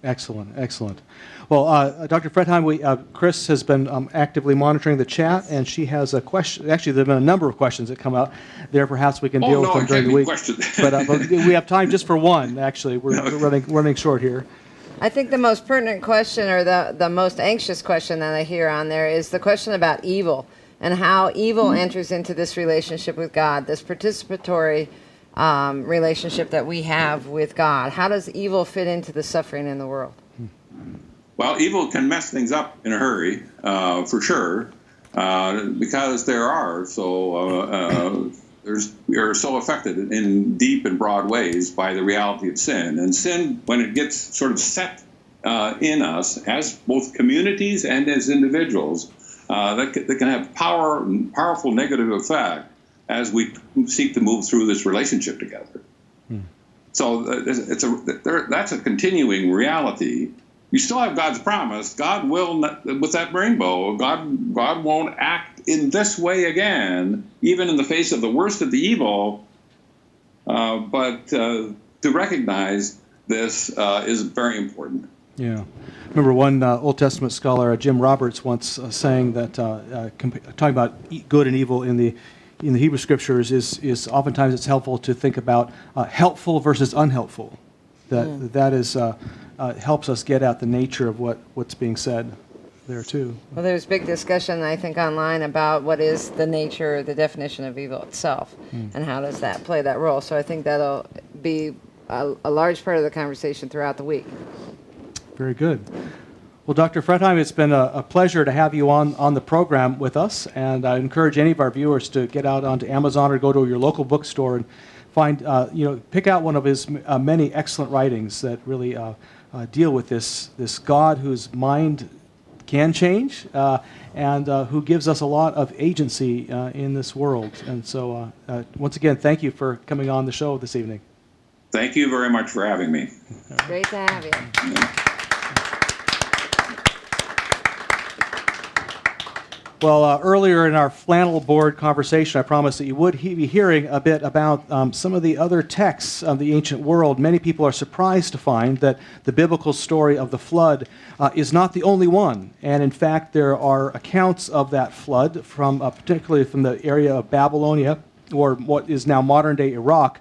Excellent, excellent. Well, Dr. Fretheim, Chris has been actively monitoring the chat, and she has a question. Actually, there have been a number of questions that come out there. Perhaps we can deal with them during the week. But we have time just for one, actually. We're running short here. I think the most pertinent question, or the most anxious question that I hear on there, is the question about evil and how evil enters into this relationship with God, this participatory relationship that we have with God. How does evil fit into the suffering in the world? Well, evil can mess things up in a hurry, for sure, because we are so affected in deep and broad ways by the reality of sin. And sin, when it gets sort of set in us as both communities and as individuals, that can have powerful negative effect as we seek to move through this relationship together. So that's a continuing reality. You still have God's promise. God will, with that rainbow, God won't act in this way again, even in the face of the worst of the evil. But to recognize this is very important. Yeah. Remember one Old Testament scholar, Jim Roberts, once saying that talking about good and evil in the Hebrew Scriptures is oftentimes it's helpful to think about helpful versus unhelpful. that is helps us get at the nature of what's being said there too. Well, there's big discussion, I think, online about what is the nature, the definition of evil itself, and how does that play that role. So I think that'll be a large part of the conversation throughout the week. Very good. Well, Dr. Fretheim, it's been a pleasure to have you on the program with us, and I encourage any of our viewers to get out onto Amazon or go to your local bookstore and find, pick out one of his many excellent writings that really deal with this God whose mind can change and who gives us a lot of agency in this world. And so, once again, thank you for coming on the show this evening. Thank you very much for having me. Great to have you. Well, earlier in our flannel board conversation, I promised that you would be hearing a bit about some of the other texts of the ancient world. Many people are surprised to find that the biblical story of the flood is not the only one. And in fact, there are accounts of that flood, from particularly from the area of Babylonia, or what is now modern-day Iraq,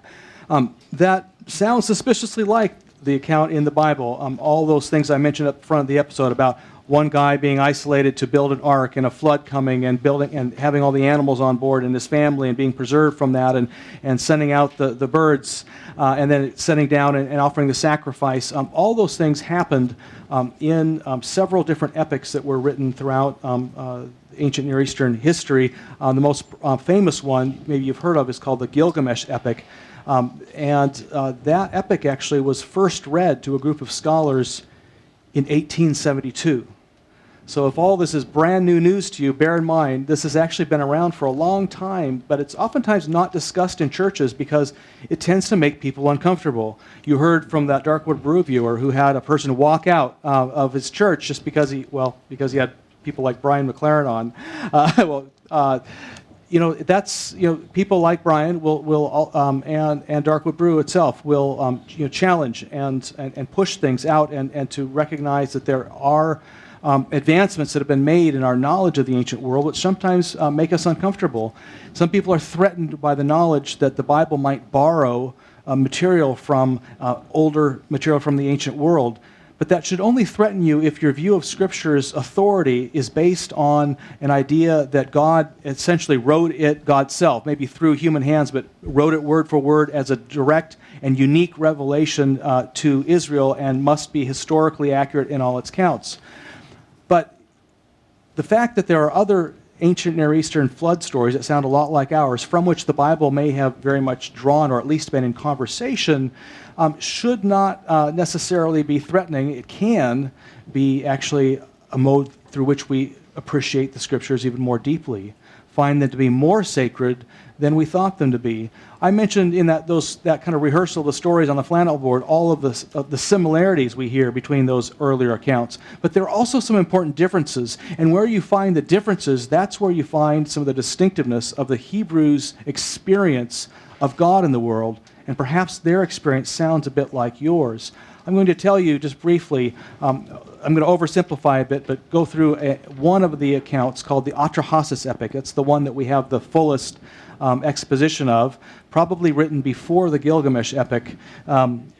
that sounds suspiciously like the account in the Bible. All those things I mentioned up front of the episode about one guy being isolated to build an ark and a flood coming and building and having all the animals on board and his family and being preserved from that and sending out the birds and then sending down and offering the sacrifice. All those things happened in several different epics that were written throughout ancient Near Eastern history. The most famous one, maybe you've heard of, is called the Gilgamesh epic. And that epic actually was first read to a group of scholars in 1872. So if all this is brand new news to you, bear in mind, this has actually been around for a long time, but it's oftentimes not discussed in churches because it tends to make people uncomfortable. You heard from that Darkwood Brew viewer who had a person walk out of his church just because he had people like Brian McLaren on. That's people like Brian will and Darkwood Brew itself will challenge and push things out and to recognize that there are advancements that have been made in our knowledge of the ancient world, which sometimes make us uncomfortable. Some people are threatened by the knowledge that the Bible might borrow material from older material from the ancient world. But that should only threaten you if your view of Scripture's authority is based on an idea that God essentially wrote it God's self, maybe through human hands, but wrote it word for word as a direct and unique revelation to Israel and must be historically accurate in all its counts. But the fact that there are other ancient Near Eastern flood stories that sound a lot like ours, from which the Bible may have very much drawn or at least been in conversation, should not necessarily be threatening. It can be actually a mode through which we appreciate the Scriptures even more deeply, find them to be more sacred than we thought them to be. I mentioned in that kind of rehearsal of the stories on the flannel board all of the similarities we hear between those earlier accounts, but there are also some important differences, and where you find the differences, that's where you find some of the distinctiveness of the Hebrews' experience of God in the world, and perhaps their experience sounds a bit like yours. I'm going to tell you just briefly, I'm going to oversimplify a bit, but go through one of the accounts called the Atrahasis epic. It's the one that we have the fullest exposition of, probably written before the Gilgamesh epic.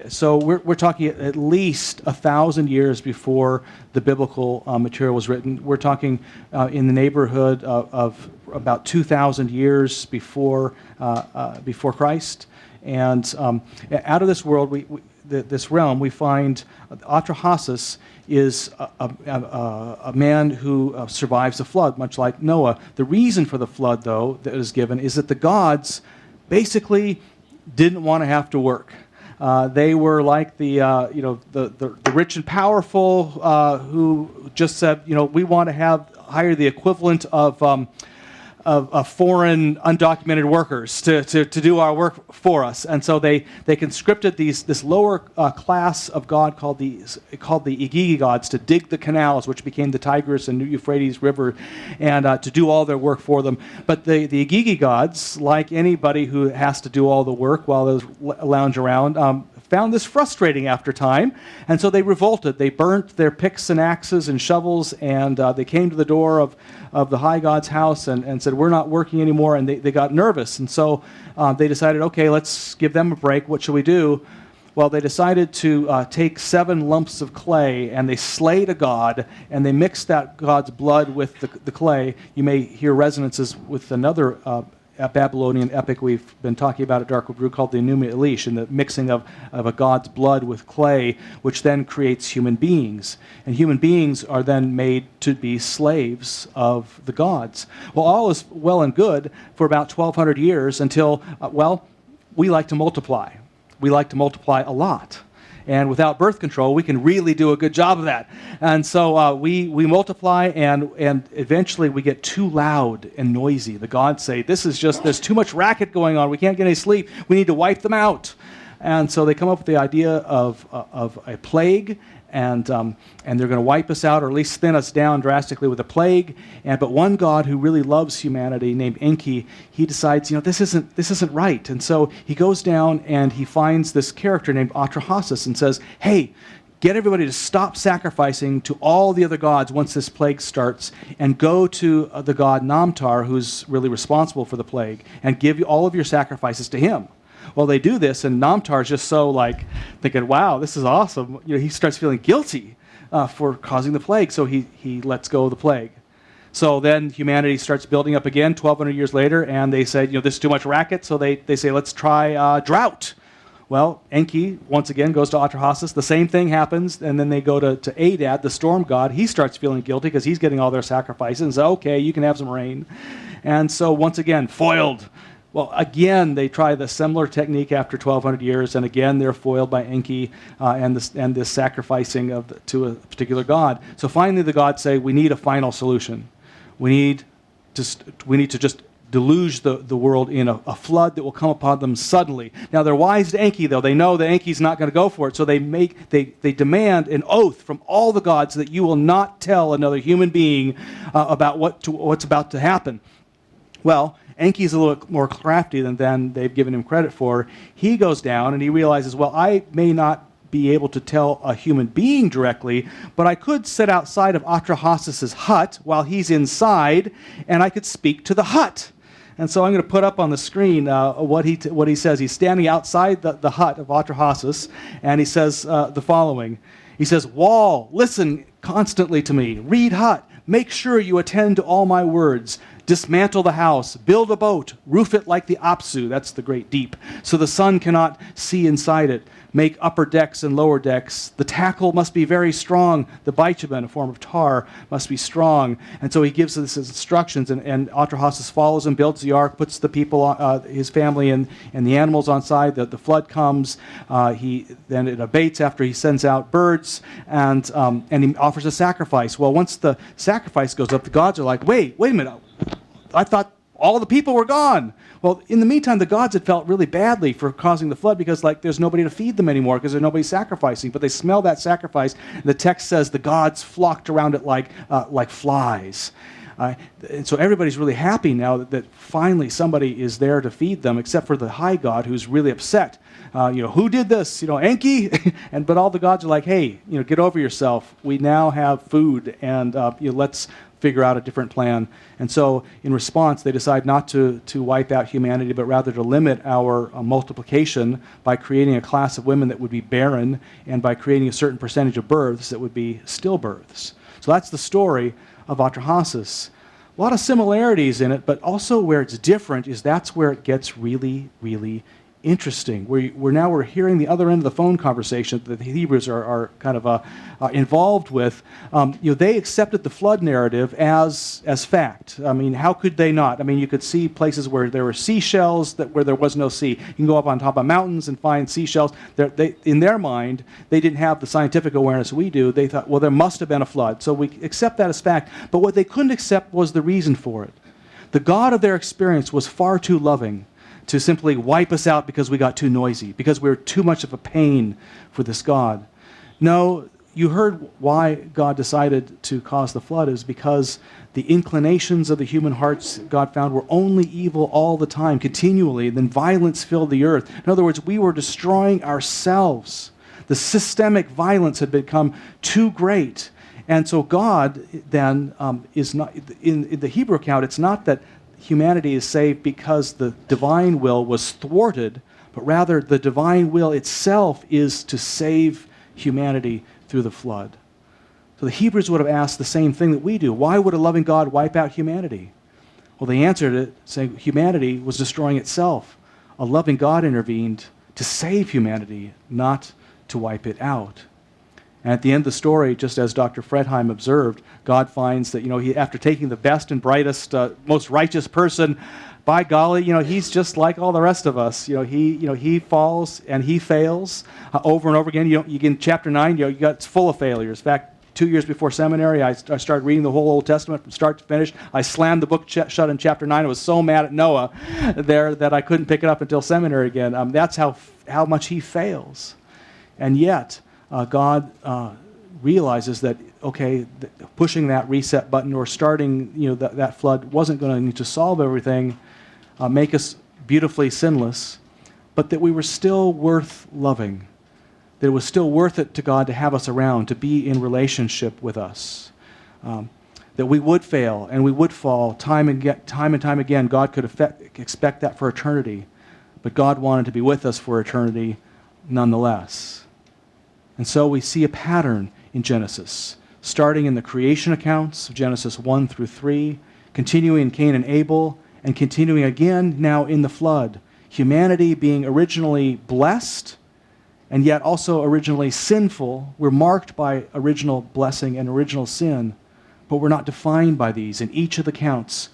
So we're talking at least 1,000 years before the biblical material was written. We're talking in the neighborhood of about 2,000 years before Christ. And out of this world, this realm, we find Atrahasis is a man who survives the flood, much like Noah. The reason for the flood, though, that is given is that the gods basically didn't want to have to work. They were like the rich and powerful who just said, we want to hire the equivalent of foreign undocumented workers to do our work for us, and so they conscripted this lower class of god called the Igigi gods to dig the canals, which became the Tigris and Euphrates River, and to do all their work for them. But the Igigi gods, like anybody who has to do all the work while they lounge around, found this frustrating after time, and so they revolted. They burnt their picks and axes and shovels, and they came to the door of the high god's house and said, we're not working anymore, and they got nervous. And so they decided, okay, let's give them a break. What should we do? Well, they decided to take 7 lumps of clay, and they slayed a god, and they mixed that god's blood with the clay. You may hear resonances with another Babylonian epic we've been talking about at Darkwood Brew called the Enuma Elish, and the mixing of a god's blood with clay, which then creates human beings. And human beings are then made to be slaves of the gods. Well, all is well and good for about 1,200 years until, we like to multiply. We like to multiply a lot. And without birth control, we can really do a good job of that. And so we multiply, and eventually we get too loud and noisy. The gods say, there's too much racket going on. We can't get any sleep. We need to wipe them out. And so they come up with the idea of a plague, and they're going to wipe us out, or at least thin us down drastically with a plague. But one god who really loves humanity, named Enki, he decides, this isn't right. And so he goes down and he finds this character named Atrahasis and says, hey, get everybody to stop sacrificing to all the other gods once this plague starts, and go to the god Namtar, who's really responsible for the plague, and give all of your sacrifices to him. Well, they do this, and Namtar's just so thinking, wow, this is awesome. He starts feeling guilty for causing the plague, so he lets go of the plague. So then humanity starts building up again 1,200 years later, and they say, this is too much racket, so they say, let's try drought. Well, Enki, once again, goes to Atrahasis. The same thing happens, and then they go to Adad, the storm god. He starts feeling guilty because he's getting all their sacrifices, and says, okay, you can have some rain. And so once again, foiled. Well, again, they try the similar technique after 1,200 years, and again, they're foiled by Enki and this sacrificing to a particular god. So finally, the gods say, we need a final solution. We need to just deluge the world in a flood that will come upon them suddenly. Now, they're wise to Enki, though. They know that Enki's not going to go for it, so they demand an oath from all the gods that you will not tell another human being about what's about to happen. Well, Enki's a little more crafty than they've given him credit for. He goes down and he realizes, well, I may not be able to tell a human being directly, but I could sit outside of Atrahasis' hut while he's inside, and I could speak to the hut. And so I'm going to put up on the screen what he says. He's standing outside the hut of Atrahasis, and he says the following. He says, wall, listen constantly to me. Read hut, make sure you attend to all my words. Dismantle the house, build a boat, roof it like the Apsu, that's the great deep, so the sun cannot see inside it. Make upper decks and lower decks. The tackle must be very strong. The bitumen, a form of tar, must be strong. And so he gives us his instructions, and Atrahasis follows him, builds the ark, puts the people, his family and the animals on side. The flood comes. Then it abates after he sends out birds, and he offers a sacrifice. Well, once the sacrifice goes up, the gods are like, wait a minute. I thought all the people were gone. Well, in the meantime, the gods had felt really badly for causing the flood because there's nobody to feed them anymore because there's nobody sacrificing. But they smell that sacrifice. The text says the gods flocked around it like flies. And so everybody's really happy now that finally somebody is there to feed them, except for the high god who's really upset. Who did this? Enki? But all the gods are like, hey, get over yourself. We now have food, and let's figure out a different plan. And so in response, they decide not to wipe out humanity, but rather to limit our multiplication by creating a class of women that would be barren, and by creating a certain percentage of births that would be stillbirths. So that's the story of Atrahasis. A lot of similarities in it, but also where it's different is that's where it gets really, really interesting. We're hearing the other end of the phone conversation that the Hebrews are kind of involved with. They accepted the flood narrative as fact. I mean, how could they not? I mean, you could see places where there were seashells where there was no sea. You can go up on top of mountains and find seashells. In their mind, they didn't have the scientific awareness we do. They thought, well, there must have been a flood. So we accept that as fact. But what they couldn't accept was the reason for it. The God of their experience was far too loving to simply wipe us out because we got too noisy, because we were too much of a pain for this God. No, you heard why God decided to cause the flood is because the inclinations of the human hearts God found were only evil all the time, continually, and then violence filled the earth. In other words, we were destroying ourselves. The systemic violence had become too great. And so God then is not, in the Hebrew account, it's not that humanity is saved because the divine will was thwarted, but rather the divine will itself is to save humanity through the flood. So the Hebrews would have asked the same thing that we do. Why would a loving God wipe out humanity? Well, they answered it saying humanity was destroying itself. A loving God intervened to save humanity, not to wipe it out. And at the end of the story, just as Dr. Fretheim observed, God finds that, he, after taking the best and brightest, most righteous person, by golly, he's just like all the rest of us. He falls and he fails over and over again. You get in chapter 9, it's full of failures. In fact, 2 years before seminary, I started reading the whole Old Testament from start to finish. I slammed the book shut in chapter 9. I was so mad at Noah there that I couldn't pick it up until seminary again. That's how much he fails. And yet, God realizes that, okay, pushing that reset button or starting that flood wasn't going to solve everything, make us beautifully sinless, but that we were still worth loving. That it was still worth it to God to have us around, to be in relationship with us. That we would fail and we would fall time and time again. God could expect that for eternity, but God wanted to be with us for eternity nonetheless. And so we see a pattern in Genesis, starting in the creation accounts of Genesis 1 through 3, continuing in Cain and Abel, and continuing again now in the flood. Humanity being originally blessed, and yet also originally sinful. We're marked by original blessing and original sin, but we're not defined by these. In each of the counts,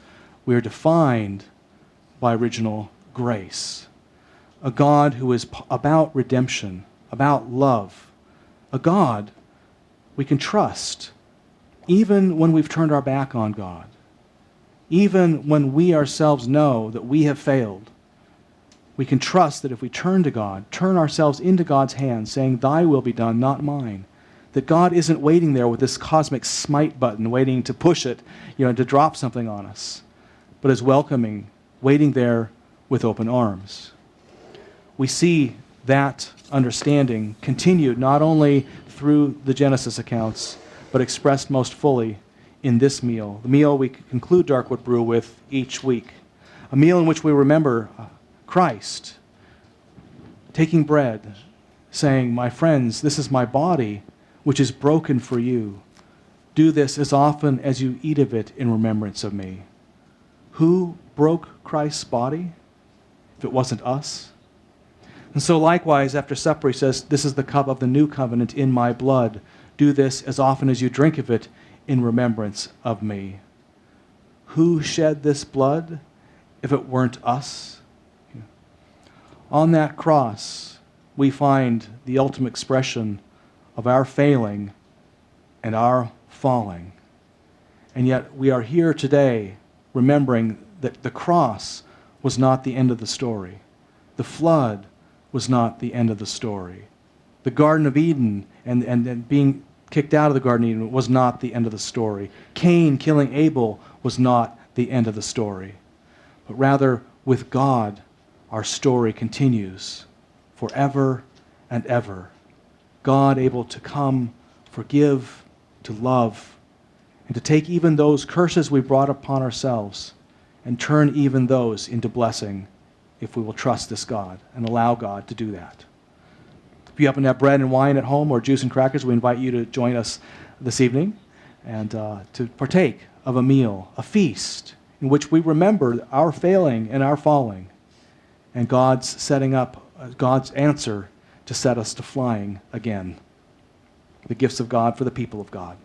we are defined by original grace. A God who is about redemption, about love. A God we can trust, even when we've turned our back on God. Even when we ourselves know that we have failed. We can trust that if we turn to God, turn ourselves into God's hands, saying, "Thy will be done, not mine," that God isn't waiting there with this cosmic smite button, waiting to push it, to drop something on us, but is welcoming, waiting there with open arms. We see that understanding continued not only through the Genesis accounts, but expressed most fully in this meal, the meal we conclude Darkwood Brew with each week, a meal in which we remember Christ taking bread, saying, "My friends, this is my body, which is broken for you. Do this as often as you eat of it in remembrance of me." Who broke Christ's body if it wasn't us? And so likewise, after supper, he says, "This is the cup of the new covenant in my blood. Do this as often as you drink of it in remembrance of me." Who shed this blood if it weren't us? On that cross, we find the ultimate expression of our failing and our falling. And yet we are here today remembering that the cross was not the end of the story. The flood was not the end of the story. The Garden of Eden and being kicked out of the Garden of Eden was not the end of the story. Cain killing Abel was not the end of the story. But rather, with God, our story continues forever and ever. God able to come, forgive, to love, and to take even those curses we brought upon ourselves and turn even those into blessing if we will trust this God and allow God to do that. If you happen to have bread and wine at home or juice and crackers, we invite you to join us this evening and to partake of a meal, a feast, in which we remember our failing and our falling, and God's setting up, God's answer to set us to flying again. The gifts of God for the people of God.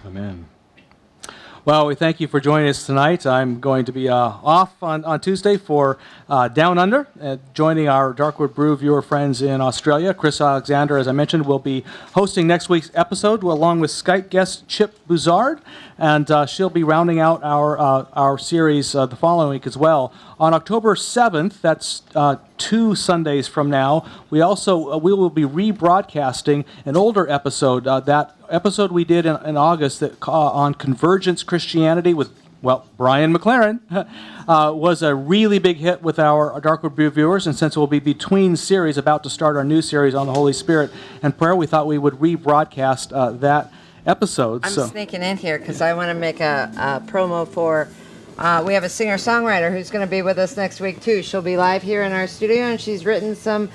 Amen. Well, we thank you for joining us tonight. I'm going to be off on Tuesday for Down Under, joining our Darkwood Brew viewer friends in Australia. Chris Alexander, as I mentioned, will be hosting next week's episode along with Skype guest Chip Buzard, and she'll be rounding out our series the following week as well. On October 7th, that's 2 Sundays from now, we will be rebroadcasting an older episode. That episode we did in August on Convergence Christianity with, Brian McLaren, was a really big hit with our Darkwood Brew viewers, and since it will be between series, about to start our new series on the Holy Spirit and prayer, we thought we would rebroadcast that episode. I'm sneaking in here because I want to make a promo for... we have a singer-songwriter who's going to be with us next week, too. She'll be live here in our studio, and she's written some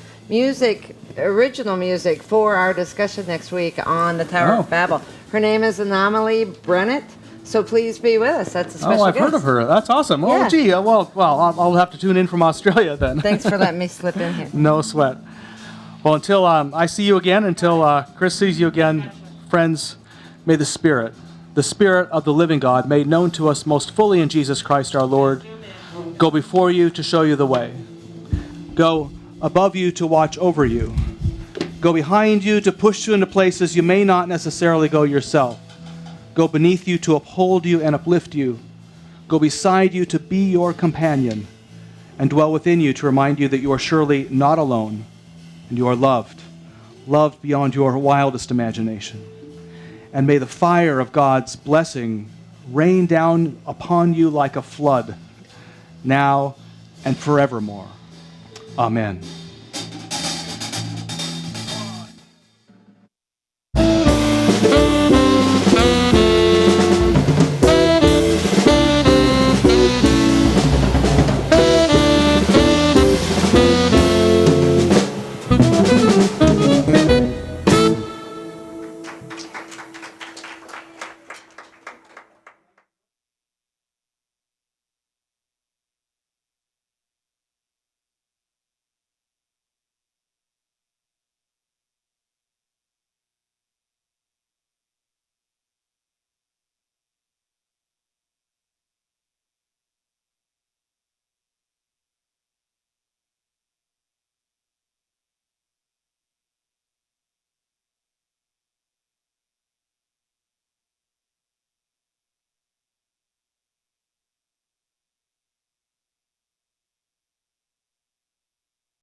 original music for our discussion next week on the Tower of Babel. Her name is Anomaly Brennett, so please be with us. That's a special I've heard of her. That's awesome. Yeah. Oh, gee. I'll have to tune in from Australia then. Thanks for letting me slip in here. No sweat. Well, until I see you again, until Chris sees you again, friends, may the Spirit of the living God, made known to us most fully in Jesus Christ our Lord, go before you to show you the way. Go above you to watch over you. Go behind you to push you into places you may not necessarily go yourself. Go beneath you to uphold you and uplift you. Go beside you to be your companion, and dwell within you to remind you that you are surely not alone, and you are loved beyond your wildest imagination. And may the fire of God's blessing rain down upon you like a flood, now and forevermore. Amen.